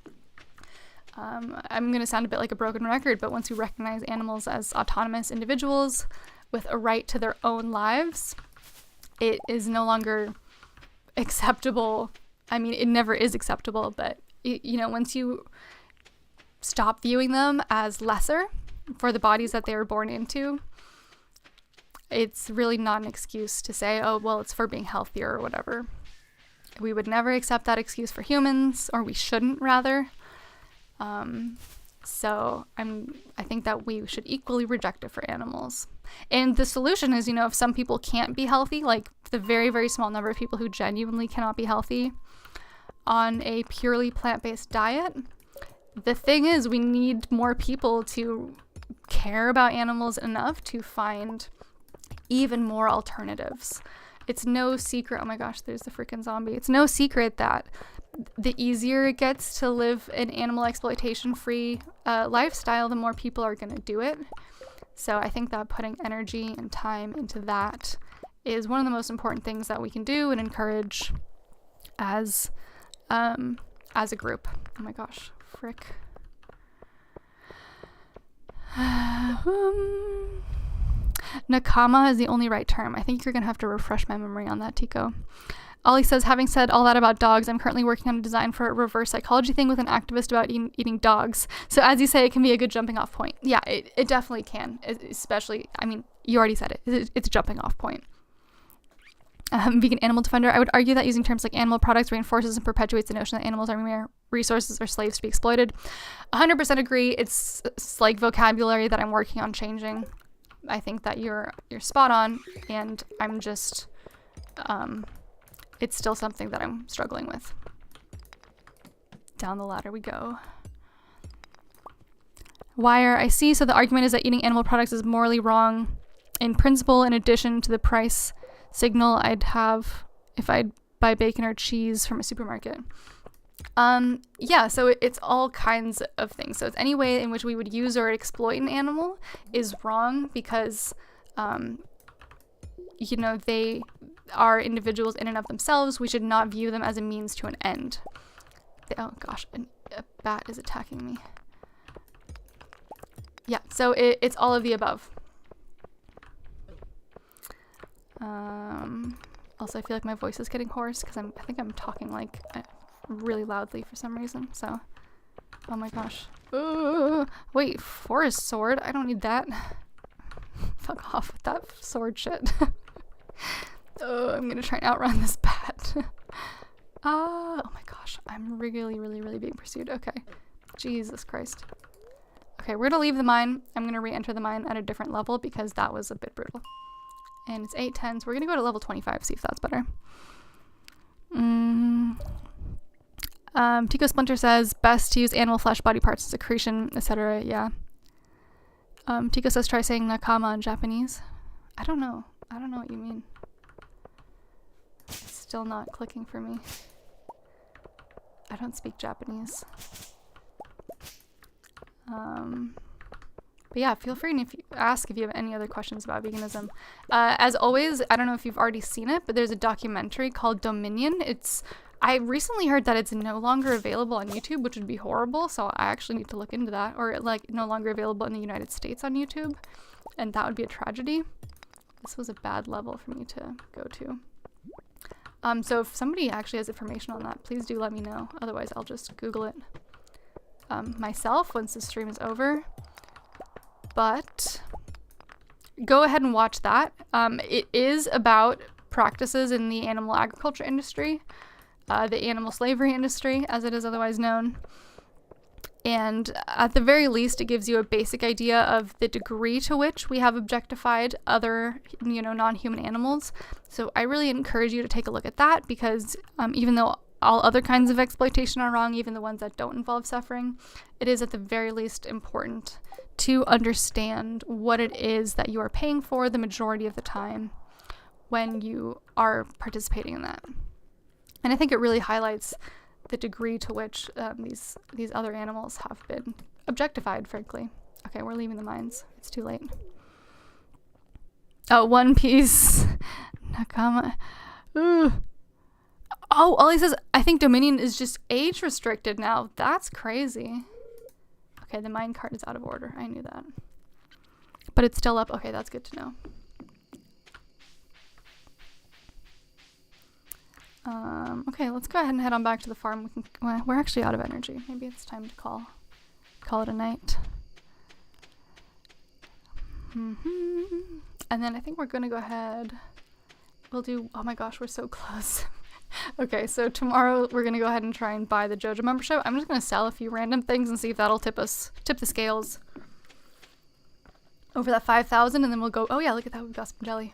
I'm going to sound a bit like a broken record, but once we recognize animals as autonomous individuals with a right to their own lives, it is no longer acceptable. I mean, it never is acceptable, but once you stop viewing them as lesser for the bodies that they were born into, it's really not an excuse to say, oh, well, it's for being healthier or whatever. We would never accept that excuse for humans, or we shouldn't, rather. So I think that we should equally reject it for animals. And the solution is, if some people can't be healthy, like the very, very small number of people who genuinely cannot be healthy on a purely plant-based diet, the thing is we need more people to care about animals enough to find even more alternatives. It's no secret. Oh my gosh, there's the freaking zombie. It's no secret that the easier it gets to live an animal exploitation free lifestyle, the more people are going to do it. So I think that putting energy and time into that is one of the most important things that we can do and encourage as a group. Oh my gosh, frick. Nakama is the only right term. I think you're gonna have to refresh my memory on that, Tico. Ollie says, having said all that about dogs, I'm currently working on a design for a reverse psychology thing with an activist about eating dogs. So as you say, it can be a good jumping off point. Yeah, it definitely can. Especially, I mean, you already said it. It's a jumping off point. Vegan animal defender. I would argue that using terms like animal products reinforces and perpetuates the notion that animals are mere resources or slaves to be exploited. 100% agree. It's like vocabulary that I'm working on changing. I think that you're spot on, and I'm just it's still something that I'm struggling with. Down the ladder we go. Wire, I see. So the argument is that eating animal products is morally wrong in principle, in addition to the price signal I'd have if I'd buy bacon or cheese from a supermarket. Yeah, so it's all kinds of things. So it's any way in which we would use or exploit an animal is wrong because, they are individuals in and of themselves. We should not view them as a means to an end. Oh gosh, a bat is attacking me. Yeah, so it's all of the above. Also, I feel like my voice is getting hoarse because I think I'm talking like really loudly for some reason. So, oh my gosh. Wait, forest sword? I don't need that. Fuck off with that sword shit. I'm gonna try and outrun this bat. Oh my gosh, I'm really, really, really being pursued. Okay, Jesus Christ. Okay, we're gonna leave the mine. I'm gonna re-enter the mine at a different level because that was a bit brutal. And it's 8:10, so we're gonna go to level 25, see if that's better. Tico Splinter says, best to use animal flesh, body parts, secretion, etc. Yeah. Tico says, try saying nakama in Japanese. I don't know what you mean. It's still not clicking for me. I don't speak Japanese. But yeah, feel free to ask if you have any other questions about veganism. As always, I don't know if you've already seen it, but there's a documentary called Dominion. I recently heard that it's no longer available on YouTube, which would be horrible, so I actually need to look into that. Or like no longer available in the United States on YouTube, and that would be a tragedy. This was a bad level for me to go to. So if somebody actually has information on that, please do let me know. Otherwise, I'll just Google it myself once the stream is over. But go ahead and watch that. It is about practices in the animal agriculture industry, the animal slavery industry, as it is otherwise known. And at the very least, it gives you a basic idea of the degree to which we have objectified other, non-human animals. So I really encourage you to take a look at that because even though all other kinds of exploitation are wrong, even the ones that don't involve suffering, it is at the very least important to understand what it is that you are paying for the majority of the time when you are participating in that. And I think it really highlights the degree to which these other animals have been objectified, frankly. Okay, we're leaving the mines. It's too late. Oh, One Piece. Nakama. Ooh. Oh, Ollie says, I think Dominion is just age restricted now. That's crazy. Okay, the minecart is out of order. I knew that. But it's still up. Okay, that's good to know. Okay, let's go ahead and head on back to the farm. We're actually out of energy. Maybe it's time to call it a night. And then I think we're going to go ahead. We'll do... Oh my gosh, we're so close. Okay, so tomorrow we're gonna go ahead and try and buy the JoJa membership. I'm just gonna sell a few random things and see if that'll tip the scales over that 5,000, and then we'll go, oh yeah, look at that, we've got some jelly.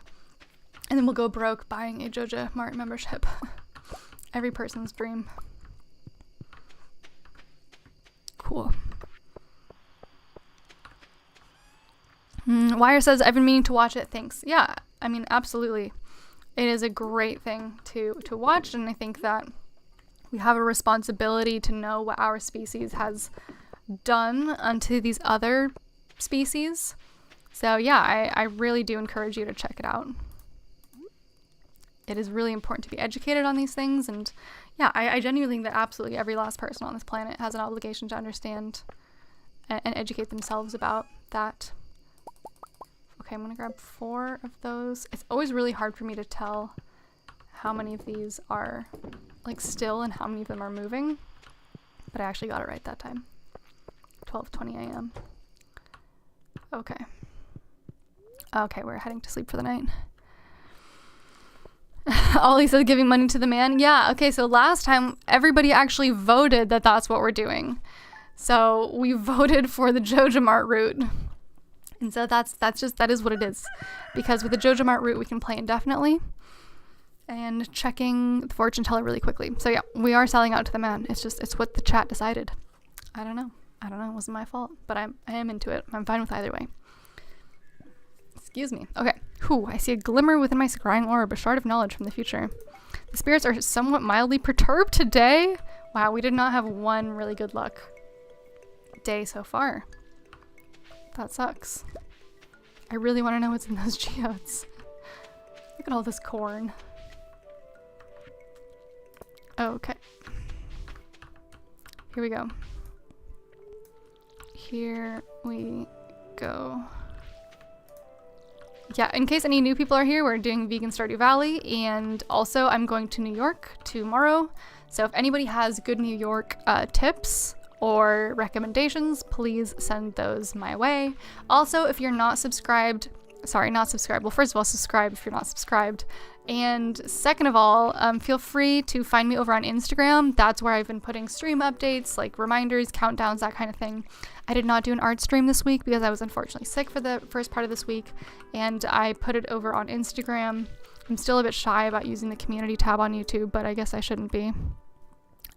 And then we'll go broke buying a JoJa Mart membership. Every person's dream. Cool. Wire says, I've been meaning to watch it, thanks. Yeah, I mean, absolutely. It is a great thing to watch, and I think that we have a responsibility to know what our species has done unto these other species. So yeah, I really do encourage you to check it out. It is really important to be educated on these things, and yeah, I genuinely think that absolutely every last person on this planet has an obligation to understand and educate themselves about that. Okay, I'm gonna grab 4 of those. It's always really hard for me to tell how many of these are like still and how many of them are moving, but I actually got it right that time. 12:20 a.m. Okay. Okay, we're heading to sleep for the night. Ollie said giving money to the man. Yeah, okay, so last time everybody actually voted that that's what we're doing. So we voted for the JoJa Mart route. And so that is what it is. Because with the JoJa Mart route we can play indefinitely. And checking the fortune teller really quickly. So yeah, we are selling out to the man. It's what the chat decided. I don't know. It wasn't my fault. But I am into it. I'm fine with either way. Excuse me. Okay. Whew, I see a glimmer within my scrying orb, a shard of knowledge from the future. The spirits are somewhat mildly perturbed today. Wow, we did not have one really good luck day so far. That sucks. I really want to know what's in those geodes. Look at all this corn. Okay. Here we go. Here we go. Yeah, in case any new people are here, we're doing vegan Stardew Valley, and also I'm going to New York tomorrow. So if anybody has good New York tips or recommendations, please send those my way. Also, if you're not subscribed, well, first of all, subscribe if you're not subscribed. And second of all, feel free to find me over on Instagram. That's where I've been putting stream updates, like reminders, countdowns, that kind of thing. I did not do an art stream this week because I was unfortunately sick for the first part of this week, and I put it over on Instagram. I'm still a bit shy about using the community tab on YouTube, but I guess I shouldn't be.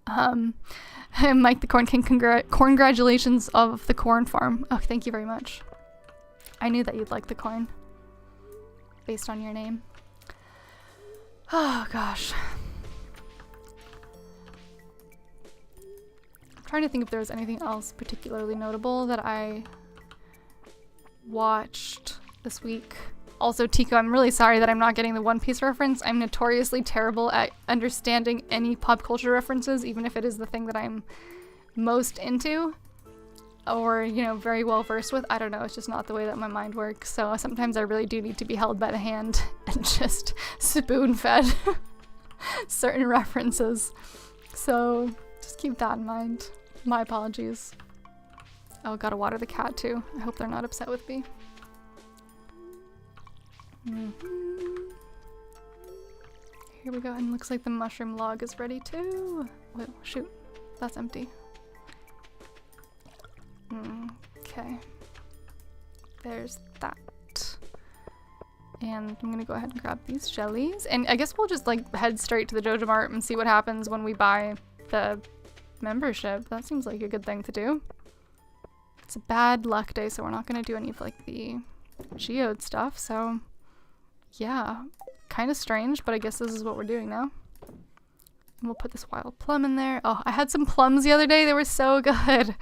Mike the Corn King, congratulations of the corn farm. Oh, thank you very much. I knew that you'd like the corn based on your name. Oh gosh. I'm trying to think if there was anything else particularly notable that I watched this week. Also, Tico, I'm really sorry that I'm not getting the One Piece reference. I'm notoriously terrible at understanding any pop culture references, even if it is the thing that I'm most into or, you know, very well versed with. I don't know, it's just not the way that my mind works. So sometimes I really do need to be held by the hand and just spoon-fed certain references. So just keep that in mind. My apologies. Oh, gotta water the cat too. I hope they're not upset with me. Here we go, and looks like the mushroom log is ready too. Wait, shoot, that's empty. Okay, there's that. And I'm gonna go ahead and grab these jellies, and I guess we'll just like head straight to the JoJa Mart and see what happens when we buy the membership. That seems like a good thing to do. It's a bad luck day, so we're not gonna do any of like the geode stuff, so yeah, kind of strange, but I guess this is what we're doing now. And we'll put this wild plum in there. Oh, I had some plums the other day. They were so good.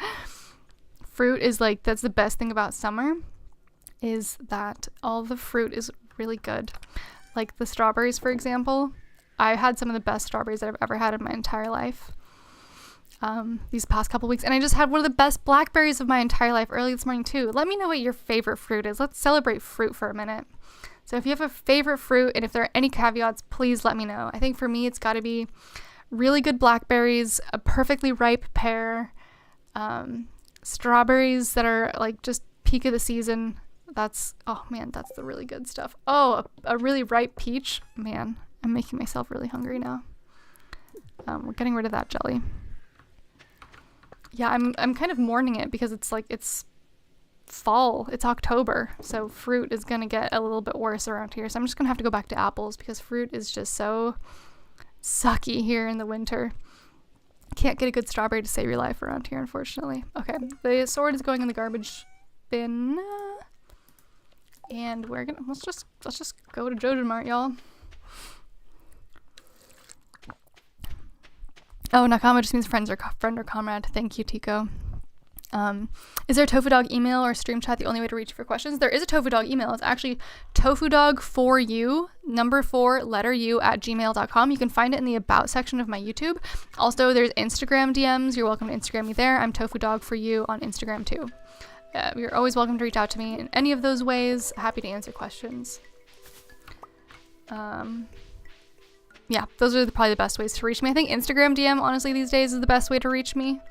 Fruit is like, that's the best thing about summer, is that all the fruit is really good. Like the strawberries, for example. I had some of the best strawberries that I've ever had in my entire life these past couple weeks, and I just had one of the best blackberries of my entire life early this morning too. Let me know what your favorite fruit is. Let's celebrate fruit for a minute. So if you have a favorite fruit, and if there are any caveats, please let me know. I think for me, it's got to be really good blackberries, a perfectly ripe pear, strawberries that are like just peak of the season. That's, oh man, that's the really good stuff. Oh, a really ripe peach. Man, I'm making myself really hungry now. We're getting rid of that jelly. Yeah, I'm kind of mourning it because it's like it's fall. It's October, so fruit is gonna get a little bit worse around here. So I'm just gonna have to go back to apples because fruit is just so sucky here in the winter. Can't get a good strawberry to save your life around here, unfortunately. Okay, the sword is going in the garbage bin, and we're gonna let's just go to JoJa Mart, y'all. Oh, Nakama just means friend or comrade. Thank you, Tico. Is there a Tofu Dog email or stream chat the only way to reach you for questions? There is a Tofu Dog email. It's actually tofudog4u, number 4, letter U, @gmail.com. You can find it in the about section of my YouTube. Also, there's Instagram DMs. You're welcome to Instagram me there. I'm tofudog4u on Instagram too. You're always welcome to reach out to me in any of those ways. Happy to answer questions. Yeah, those are probably the best ways to reach me. I think Instagram DM, honestly, these days is the best way to reach me.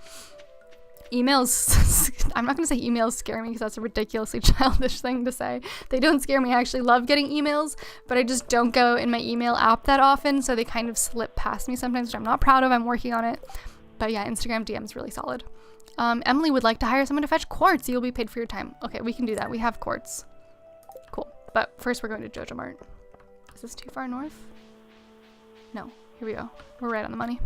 Emails, I'm not going to say emails scare me because that's a ridiculously childish thing to say. They don't scare me. I actually love getting emails, but I just don't go in my email app that often, so they kind of slip past me sometimes, which I'm not proud of. I'm working on it. But yeah, Instagram DM is really solid. Emily would like to hire someone to fetch quartz. You'll be paid for your time. Okay, we can do that. We have quartz. Cool. But first we're going to JoJa Mart. Is this too far north? No. Here we go. We're right on the money.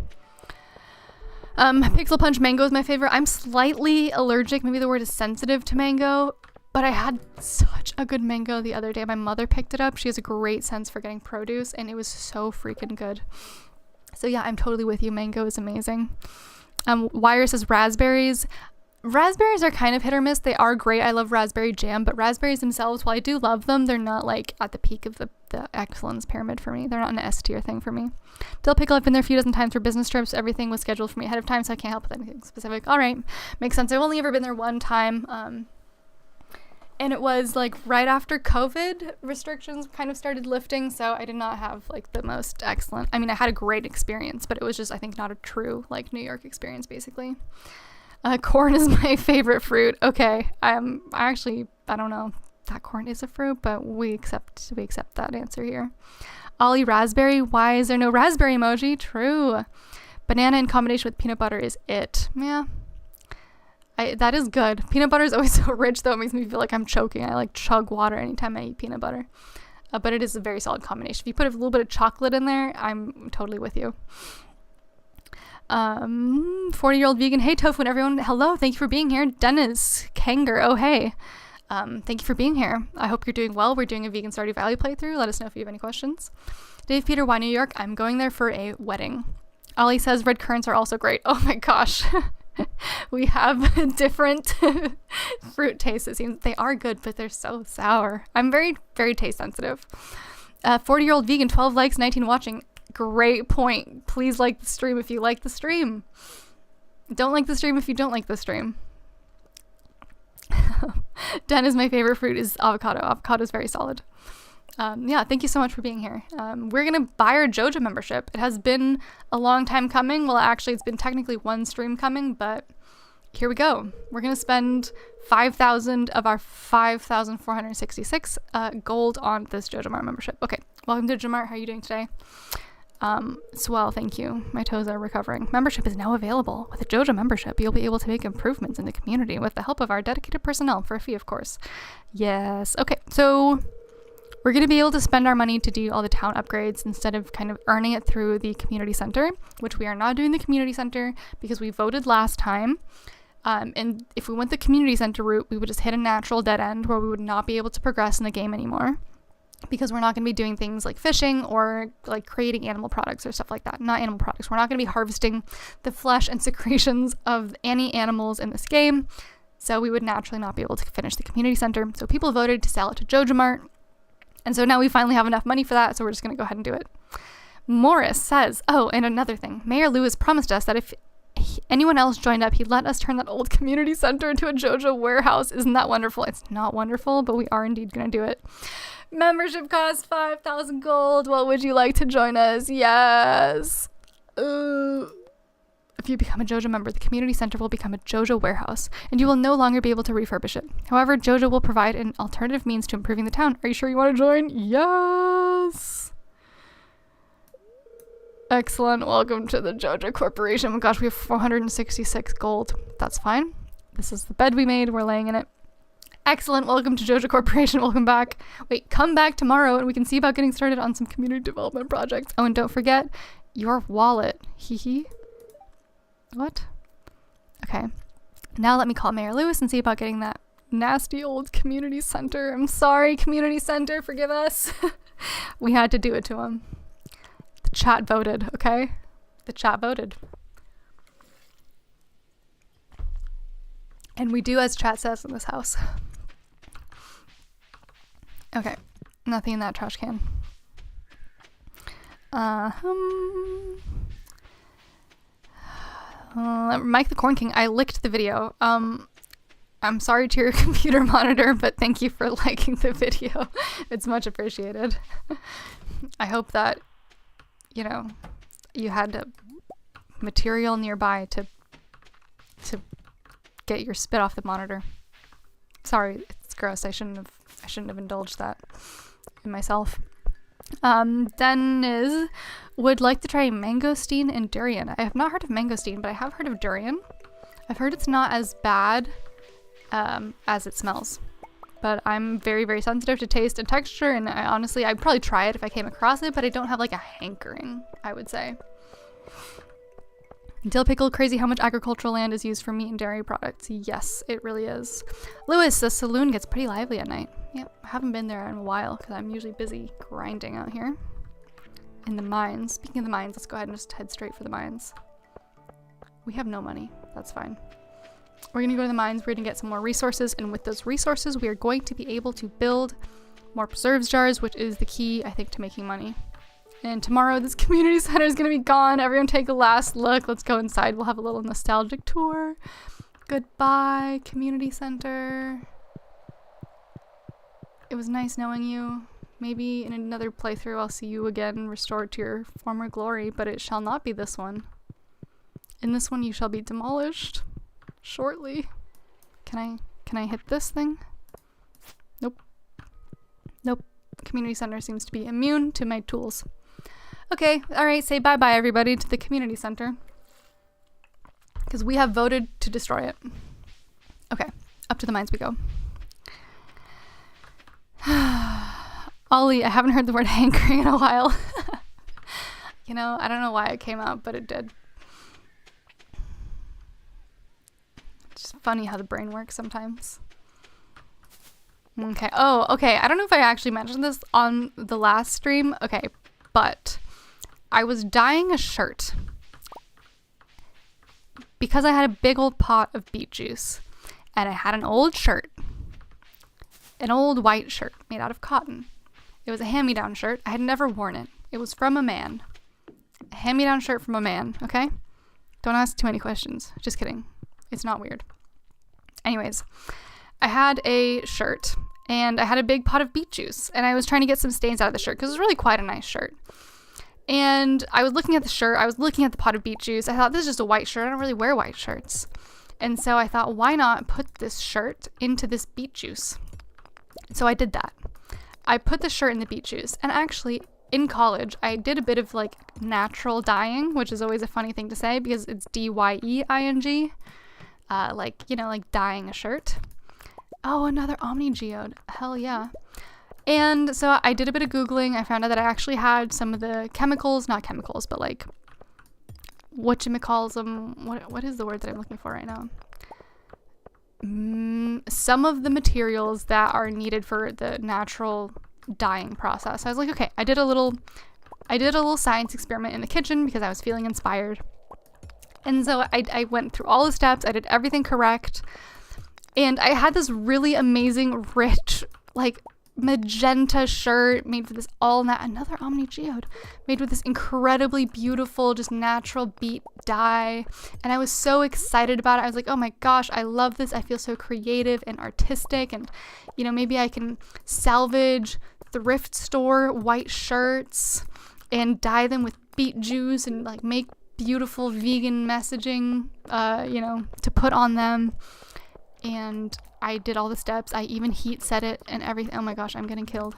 Pixel Punch mango is my favorite. I'm slightly allergic. Maybe the word is sensitive to mango, but I had such a good mango the other day. My mother picked it up. She has a great sense for getting produce, and it was so freaking good. So yeah, I'm totally with you. Mango is amazing. Wire says raspberries. Raspberries are kind of hit or miss. They are great. I love raspberry jam, but raspberries themselves, while I do love them, they're not like at the peak of the excellence pyramid for me. They're not an S tier thing for me. Dill pickle, I've been there a few dozen times for business trips. Everything was scheduled for me ahead of time, so I can't help with anything specific. All right, makes sense. I've only ever been there one time, and it was like right after COVID restrictions kind of started lifting, so I did not have like the most excellent. I mean, I had a great experience, but it was just, I think, not a true like New York experience, basically. Corn is my favorite fruit. Okay, I don't know that corn is a fruit, but we accept that answer here. Ollie raspberry, why is there no raspberry emoji? True. Banana in combination with peanut butter is it. Yeah. That is good. Peanut butter is always so rich, though. It makes me feel like I'm choking. I like chug water anytime I eat peanut butter. But it is a very solid combination. If you put a little bit of chocolate in there, I'm totally with you. 40-year-old vegan. Hey, Tofu and everyone. Hello. Thank you for being here. Dennis Kanger. Oh, hey. Thank you for being here. I hope you're doing well. We're doing a vegan Stardew Valley playthrough. Let us know if you have any questions. Dave Peter, why New York? I'm going there for a wedding. Ollie says red currants are also great. Oh my gosh. We have different fruit tastes. It seems they are good, but they're so sour. I'm very, very taste sensitive. 40-year-old vegan, 12 likes, 19 watching. Great point. Please like the stream if you like the stream. Don't like the stream if you don't like the stream. Den is my favorite fruit is avocado. Avocado is very solid. Yeah, thank you so much for being here. We're going to buy our JoJa membership. It has been a long time coming. Well, actually, it's been technically one stream coming, but here we go. We're going to spend 5,000 of our 5,466 gold on this JoJa Mart membership. Okay, welcome to JoJa Mart. How are you doing today? Swell, thank you. My toes are recovering. Membership is now available. With a JoJa membership, you'll be able to make improvements in the community with the help of our dedicated personnel for a fee, of course. Yes. Okay, so we're going to be able to spend our money to do all the town upgrades instead of kind of earning it through the community center, which we are not doing the community center because we voted last time. And if we went the community center route, we would just hit a natural dead end where we would not be able to progress in the game anymore. Because we're not going to be doing things like fishing or like creating animal products or stuff like that. Not animal products. We're not going to be harvesting the flesh and secretions of any animals in this game. So we would naturally not be able to finish the community center. So people voted to sell it to JoJa Mart. And so now we finally have enough money for that. So we're just going to go ahead and do it. Morris says, oh, and another thing. Mayor Lewis promised us that if anyone else joined up, he'd let us turn that old community center into a JoJa warehouse. Isn't that wonderful? It's not wonderful, but we are indeed going to do it. Membership costs 5,000 gold. What would you like to join us? Yes. If you become a JoJa member, the community center will become a JoJa warehouse, and you will no longer be able to refurbish it. However, JoJa will provide an alternative means to improving the town. Are you sure you want to join? Yes. Excellent. Welcome to the JoJa Corporation. Oh my gosh, we have 466 gold. That's fine. This is the bed we made. We're laying in it. Excellent. Welcome to JoJa Corporation. Welcome back. Wait, come back tomorrow and we can see about getting started on some community development projects. Oh, and don't forget your wallet. Hee hee. What? Okay. Now let me call Mayor Lewis and see about getting that nasty old community center. I'm sorry, community center. Forgive us. We had to do it to him. The chat voted, okay? The chat voted. And we do as chat says in this house. Okay. Nothing in that trash can. Mike the Corn King, I licked the video. I'm sorry to your computer monitor, but thank you for liking the video. It's much appreciated. I hope that you know, you had material nearby to get your spit off the monitor. Sorry, it's gross. I shouldn't have indulged that in myself. Dennis would like to try mangosteen and durian. I have not heard of mangosteen, but I have heard of durian. I've heard it's not as bad as it smells. But I'm very, very sensitive to taste and texture, and I'd probably try it if I came across it, but I don't have like a hankering, I would say. Dill pickle, crazy how much agricultural land is used for meat and dairy products. Yes, it really is. Lewis, the saloon gets pretty lively at night. Yep, I haven't been there in a while because I'm usually busy grinding out here. In the mines. Speaking of the mines, let's go ahead and just head straight for the mines. We have no money. That's fine. We're going to go to the mines, we're going to get some more resources, and with those resources we are going to be able to build more preserves jars, which is the key, I think, to making money. And tomorrow this community center is going to be gone. Everyone take a last look. Let's go inside. We'll have a little nostalgic tour. Goodbye, community center. It was nice knowing you. Maybe in another playthrough I'll see you again, restored to your former glory, but it shall not be this one. In this one you shall be demolished. Shortly. Can I hit this thing? Nope. Nope. Community center seems to be immune to my tools. Okay, alright, say bye-bye everybody to the community center. Because we have voted to destroy it. Okay, up to the mines we go. Ollie, I haven't heard the word hankering in a while. You know, I don't know why it came out, but it did. It's just funny how the brain works sometimes. Okay. Oh, okay. I don't know if I actually mentioned this on the last stream. Okay, but I was dyeing a shirt because I had a big old pot of beet juice, and I had an old shirt, an old white shirt made out of cotton. It was a hand-me-down shirt. I had never worn it. It was from a man. A hand-me-down shirt from a man, okay? Don't ask too many questions. Just kidding. It's not weird. Anyways, I had a shirt and I had a big pot of beet juice and I was trying to get some stains out of the shirt because it was really quite a nice shirt. And I was looking at the shirt, I was looking at the pot of beet juice. I thought, this is just a white shirt. I don't really wear white shirts. And so I thought, why not put this shirt into this beet juice? So I did that. I put the shirt in the beet juice, and actually in college I did a bit of like natural dyeing, which is always a funny thing to say because it's D-Y-E-I-N-G. Like, you know, like dyeing a shirt. Oh, another Omni Geode. Hell yeah. And so I did a bit of Googling. I found out that I actually had some of the chemicals, not chemicals, but like, whatchamacalls'em, what is the word that I'm looking for right now? Some of the materials that are needed for the natural dyeing process. I was like, okay, I did a little science experiment in the kitchen because I was feeling inspired. And so I went through all the steps. I did everything correct. And I had this really amazing, rich, like magenta shirt made with this another Omni Geode, made with this incredibly beautiful, just natural beet dye. And I was so excited about it. I was like, oh my gosh, I love this. I feel so creative and artistic. And, you know, maybe I can salvage thrift store white shirts and dye them with beet juice and like make beautiful vegan messaging, you know, to put on them. And I did all the steps. I even heat set it and everything. Oh my gosh, I'm getting killed.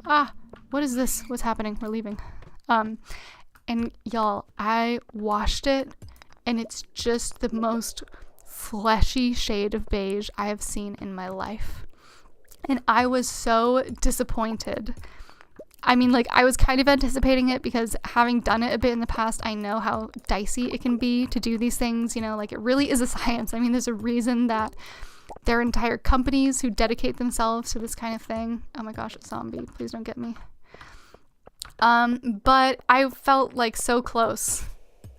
Ah, what is this? What's happening? We're leaving. And y'all, I washed it and it's just the most fleshy shade of beige I have seen in my life. And I was so disappointed. I mean, like, I was kind of anticipating it because having done it a bit in the past, I know how dicey it can be to do these things, you know, like, it really is a science. I mean, there's a reason that there are entire companies who dedicate themselves to this kind of thing. Oh my gosh, it's zombie. Please don't get me. But I felt like so close.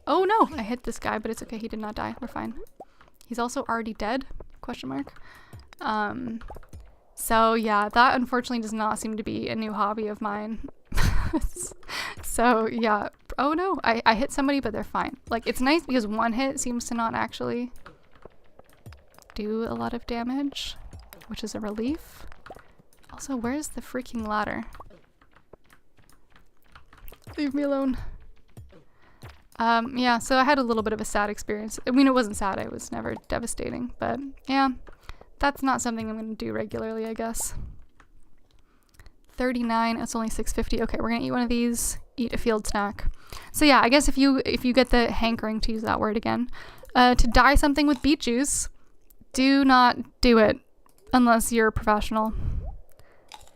Oh no, I hit this guy, but it's okay. He did not die. We're fine. He's also already dead? Question mark. So yeah, that unfortunately does not seem to be a new hobby of mine. So yeah. Oh no, I hit somebody, but they're fine. Like, it's nice because one hit seems to not actually do a lot of damage, which is a relief. Also, where's the freaking ladder? Leave me alone. Yeah, so I had a little bit of a sad experience. I mean, it wasn't sad, it was never devastating, but yeah, that's not something I'm gonna do regularly, I guess. 39, it's only 6:50. Okay, we're gonna eat one of these, eat a field snack. So yeah, I guess if you get the hankering, to use that word again, to dye something with beet juice, do not do it unless you're a professional,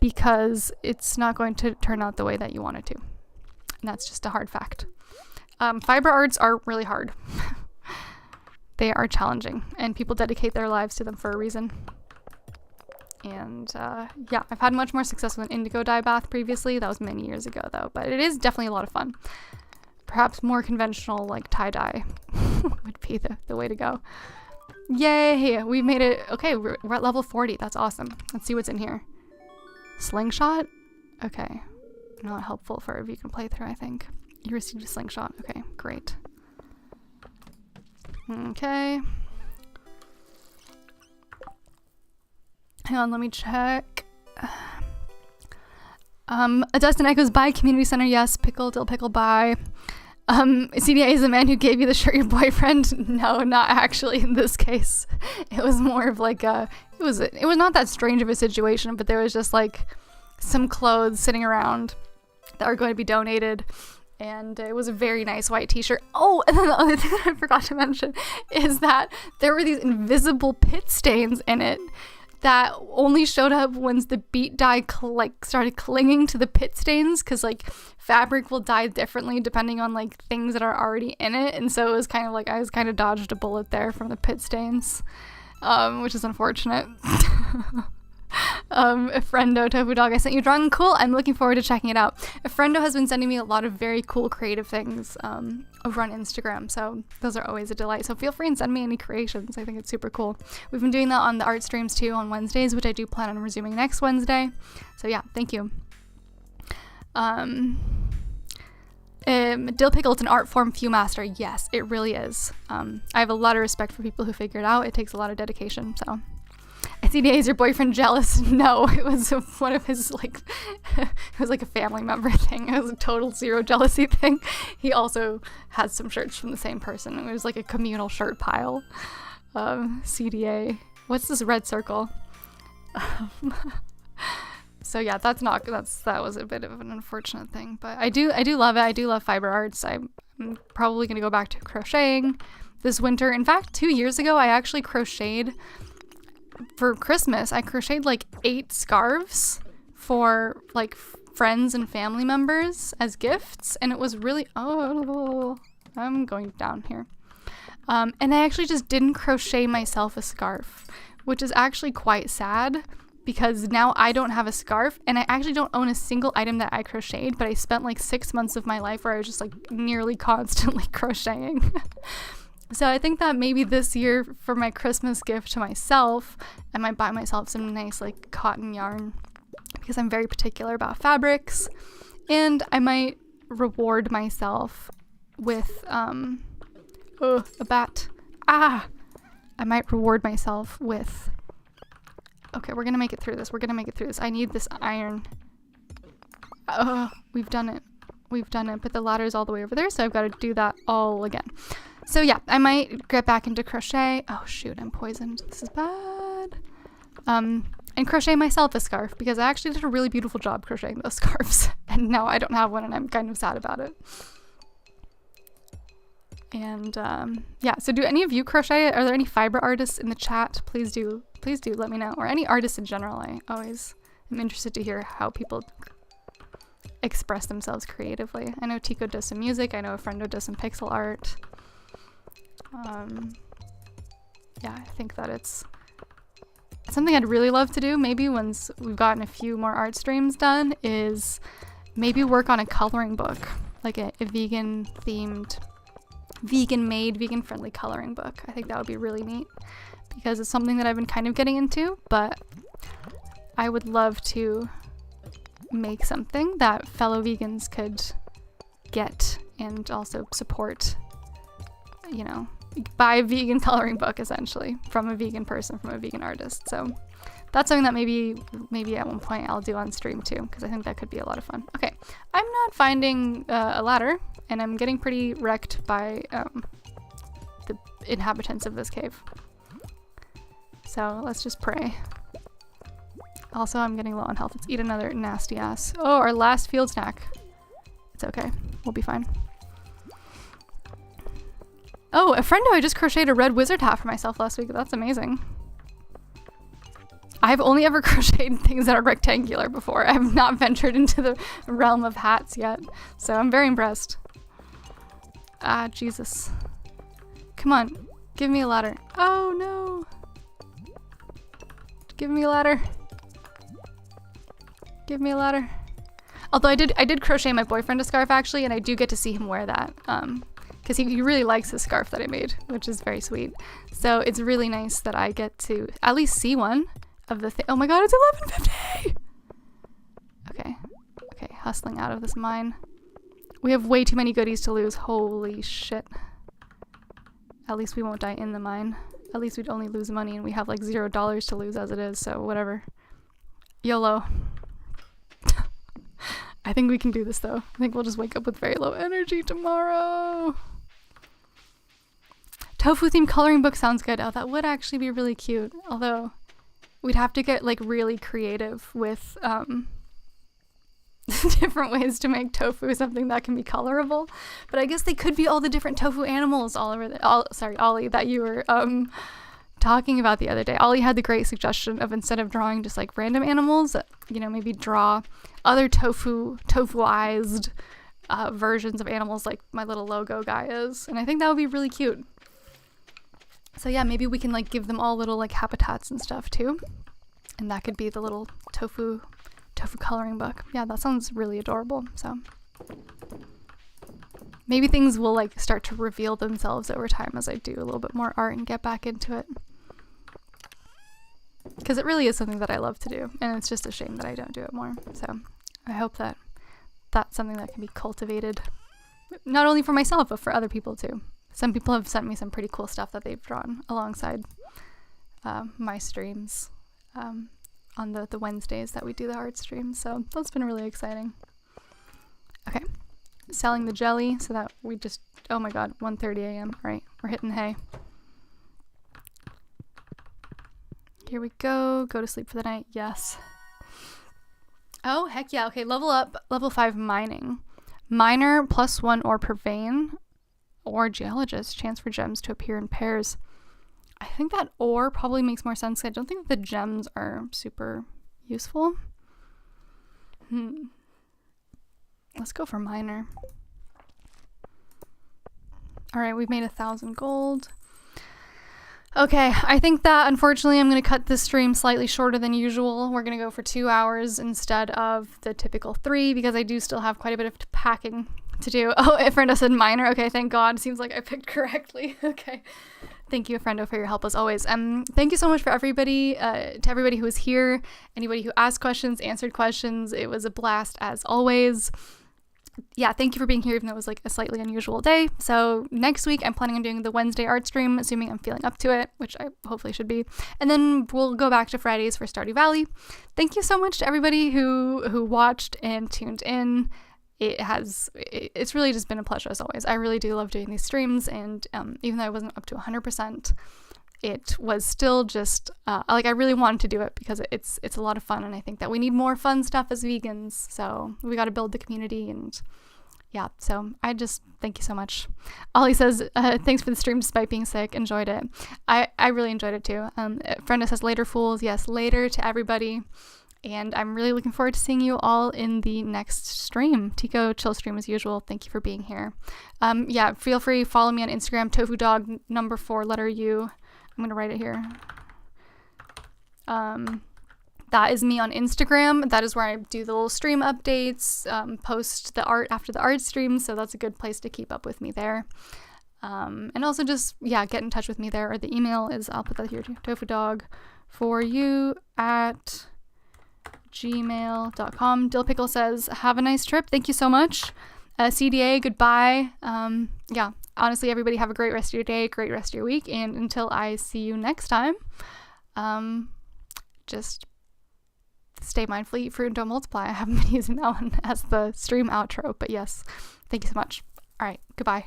because it's not going to turn out the way that you want it to. And that's just a hard fact. Fiber arts are really hard. They are challenging, and people dedicate their lives to them for a reason. And yeah, I've had much more success with an indigo dye bath previously. That was many years ago though, but it is definitely a lot of fun. Perhaps more conventional, like tie-dye would be the way to go. Yay, we made it. Okay, we're at level 40. That's awesome. Let's see what's in here. Slingshot? Okay. Not helpful for a vegan playthrough, I think. You received a slingshot. Okay, great. Okay. Hang on, let me check. A Dustin Echoes by Community Center, yes. Pickle, dill pickle, bye. CDA is the man who gave you the shirt, your boyfriend? No, not actually in this case. It was more of like it was not that strange of a situation, but there was just like some clothes sitting around that are going to be donated, and it was a very nice white t-shirt. Oh, and then the other thing that I forgot to mention is that there were these invisible pit stains in it that only showed up once the beet dye started clinging to the pit stains, because like fabric will dye differently depending on like things that are already in it, and so it was kind of like I was kind of dodged a bullet there from the pit stains, which is unfortunate. Friendo Tofu Dog, I sent you a drawing. Cool, I'm looking forward to checking it out. Friendo has been sending me a lot of very cool creative things over on Instagram, so those are always a delight. So feel free and send me any creations. I think it's super cool. We've been doing that on the art streams too on Wednesdays, which I do plan on resuming next Wednesday. So yeah, thank you. Dill pickle, it's an art form, few master. Yes, it really is. I have a lot of respect for people who figure it out. It takes a lot of dedication, so. CDA, is your boyfriend jealous? No, it was one of his, like, it was like a family member thing. It was a total zero jealousy thing. He also had some shirts from the same person. It was like a communal shirt pile. CDA. What's this red circle? So yeah, that was a bit of an unfortunate thing, but I do love it. I do love fiber arts. I'm probably going to go back to crocheting this winter. In fact, 2 years ago, I actually crocheted for Christmas. I crocheted like 8 scarves for like friends and family members as gifts, and it was really, I'm going down here. And I actually just didn't crochet myself a scarf, which is actually quite sad, because now I don't have a scarf, and I actually don't own a single item that I crocheted, but I spent like 6 months of my life where I was just like nearly constantly crocheting. So I think that maybe this year for my Christmas gift to myself, I might buy myself some nice like cotton yarn, because I'm very particular about fabrics, and I might reward myself with a bat. I might reward myself with, okay, we're gonna make it through this. I need this iron. We've done it, but the ladder is all the way over there, so I've got to do that all again. So yeah, I might get back into crochet. Oh shoot, I'm poisoned. This is bad. And crochet myself a scarf, because I actually did a really beautiful job crocheting those scarves, and now I don't have one, and I'm kind of sad about it. And yeah, so do any of you crochet? Are there any fiber artists in the chat? Please do let me know. Or any artists in general. I always am interested to hear how people express themselves creatively. I know Tico does some music. I know a friend does some pixel art. Yeah, I think that it's something I'd really love to do. Maybe once we've gotten a few more art streams done, is maybe work on a coloring book, like a vegan themed, vegan made, vegan friendly coloring book. I think that would be really neat because it's something that I've been kind of getting into, but I would love to make something that fellow vegans could get and also support, you know, buy a vegan coloring book essentially from a vegan person, from a vegan artist. So that's something that maybe at one point I'll do on stream too, because I think that could be a lot of fun. Okay, I'm not finding a ladder, and I'm getting pretty wrecked by the inhabitants of this cave. So let's just pray. Also, I'm getting low on health. Let's eat another nasty ass. Oh, our last field snack. It's okay. We'll be fine. Oh, a friend of mine just crocheted a red wizard hat for myself last week. That's amazing. I've only ever crocheted things that are rectangular before. I have not ventured into the realm of hats yet. So I'm very impressed. Ah, Jesus. Come on. Give me a ladder. Oh, no. Give me a ladder. Give me a ladder. Although I did crochet my boyfriend a scarf actually, and I do get to see him wear that. Because he really likes the scarf that I made, which is very sweet. So it's really nice that I get to at least see one of the oh my god, it's 11:50! Okay, hustling out of this mine. We have way too many goodies to lose. Holy shit. At least we won't die in the mine. At least we'd only lose money, and we have like $0 to lose as it is, so whatever. YOLO. I think we can do this though. I think we'll just wake up with very low energy tomorrow. Tofu themed coloring book sounds good. Oh, that would actually be really cute. Although we'd have to get like really creative with different ways to make tofu something that can be colorable. But I guess they could be all the different tofu animals all over Ollie, that you were talking about the other day. Ollie had the great suggestion of, instead of drawing just like random animals, you know, maybe draw other tofuized versions of animals like my little logo guy is. And I think that would be really cute. So yeah, maybe we can like give them all little like habitats and stuff too. And that could be the little tofu coloring book. Yeah, that sounds really adorable. So maybe things will like start to reveal themselves over time as I do a little bit more art and get back into it. Because it really is something that I love to do, and it's just a shame that I don't do it more. So I hope that that's something that can be cultivated, not only for myself, but for other people too. Some people have sent me some pretty cool stuff that they've drawn alongside my streams on the Wednesdays that we do the art streams. So that's been really exciting. Okay, selling the jelly so that we just, oh my god, 1:30 a.m. All right, we're hitting hay. Here we go. Go to sleep for the night. Yes. Oh, heck yeah. Okay, level up. Level 5 mining. Miner +1 ore per vein. Or geologist. Chance for gems to appear in pairs. I think that ore probably makes more sense. I don't think the gems are super useful. Let's go for miner. Alright, we've made 1,000 gold. Okay, I think that unfortunately I'm going to cut this stream slightly shorter than usual. We're going to go for 2 hours instead of the typical 3 because I do still have quite a bit of packing to do. Oh, a friendo said miner. Okay, thank God. Seems like I picked correctly. Okay. Thank you, friendo, for your help as always. Thank you so much for everybody, to everybody who was here, anybody who asked questions, answered questions. It was a blast as always. Yeah, thank you for being here, even though it was like a slightly unusual day. So next week, I'm planning on doing the Wednesday art stream, assuming I'm feeling up to it, which I hopefully should be. And then we'll go back to Fridays for Stardew Valley. Thank you so much to everybody who watched and tuned in. It's really just been a pleasure as always. I really do love doing these streams, and even though I wasn't up to 100%, it was still just like I really wanted to do it because it's a lot of fun, and I think that we need more fun stuff as vegans. So we got to build the community, and yeah, so I just thank you so much. Ollie says, thanks for the stream despite being sick. Enjoyed it. I really enjoyed it too. Brenda says, later, fools. Yes, later to everybody. And I'm really looking forward to seeing you all in the next stream. Tico, chill stream as usual. Thank you for being here. Yeah, feel free, follow me on Instagram, tofudog, number 4, letter U. I'm going to write it here. That is me on Instagram. That is where I do the little stream updates, post the art after the art stream. So that's a good place to keep up with me there. And also just, yeah, get in touch with me there. Or the email is, I'll put that here too, tofudog4you@gmail.com. Dill Pickle says, have a nice trip. Thank you so much. CDA, goodbye. Yeah, honestly, everybody have a great rest of your day, great rest of your week. And until I see you next time, just stay mindful, eat fruit, and don't multiply. I haven't been using that one as the stream outro, but yes, thank you so much. All right, goodbye.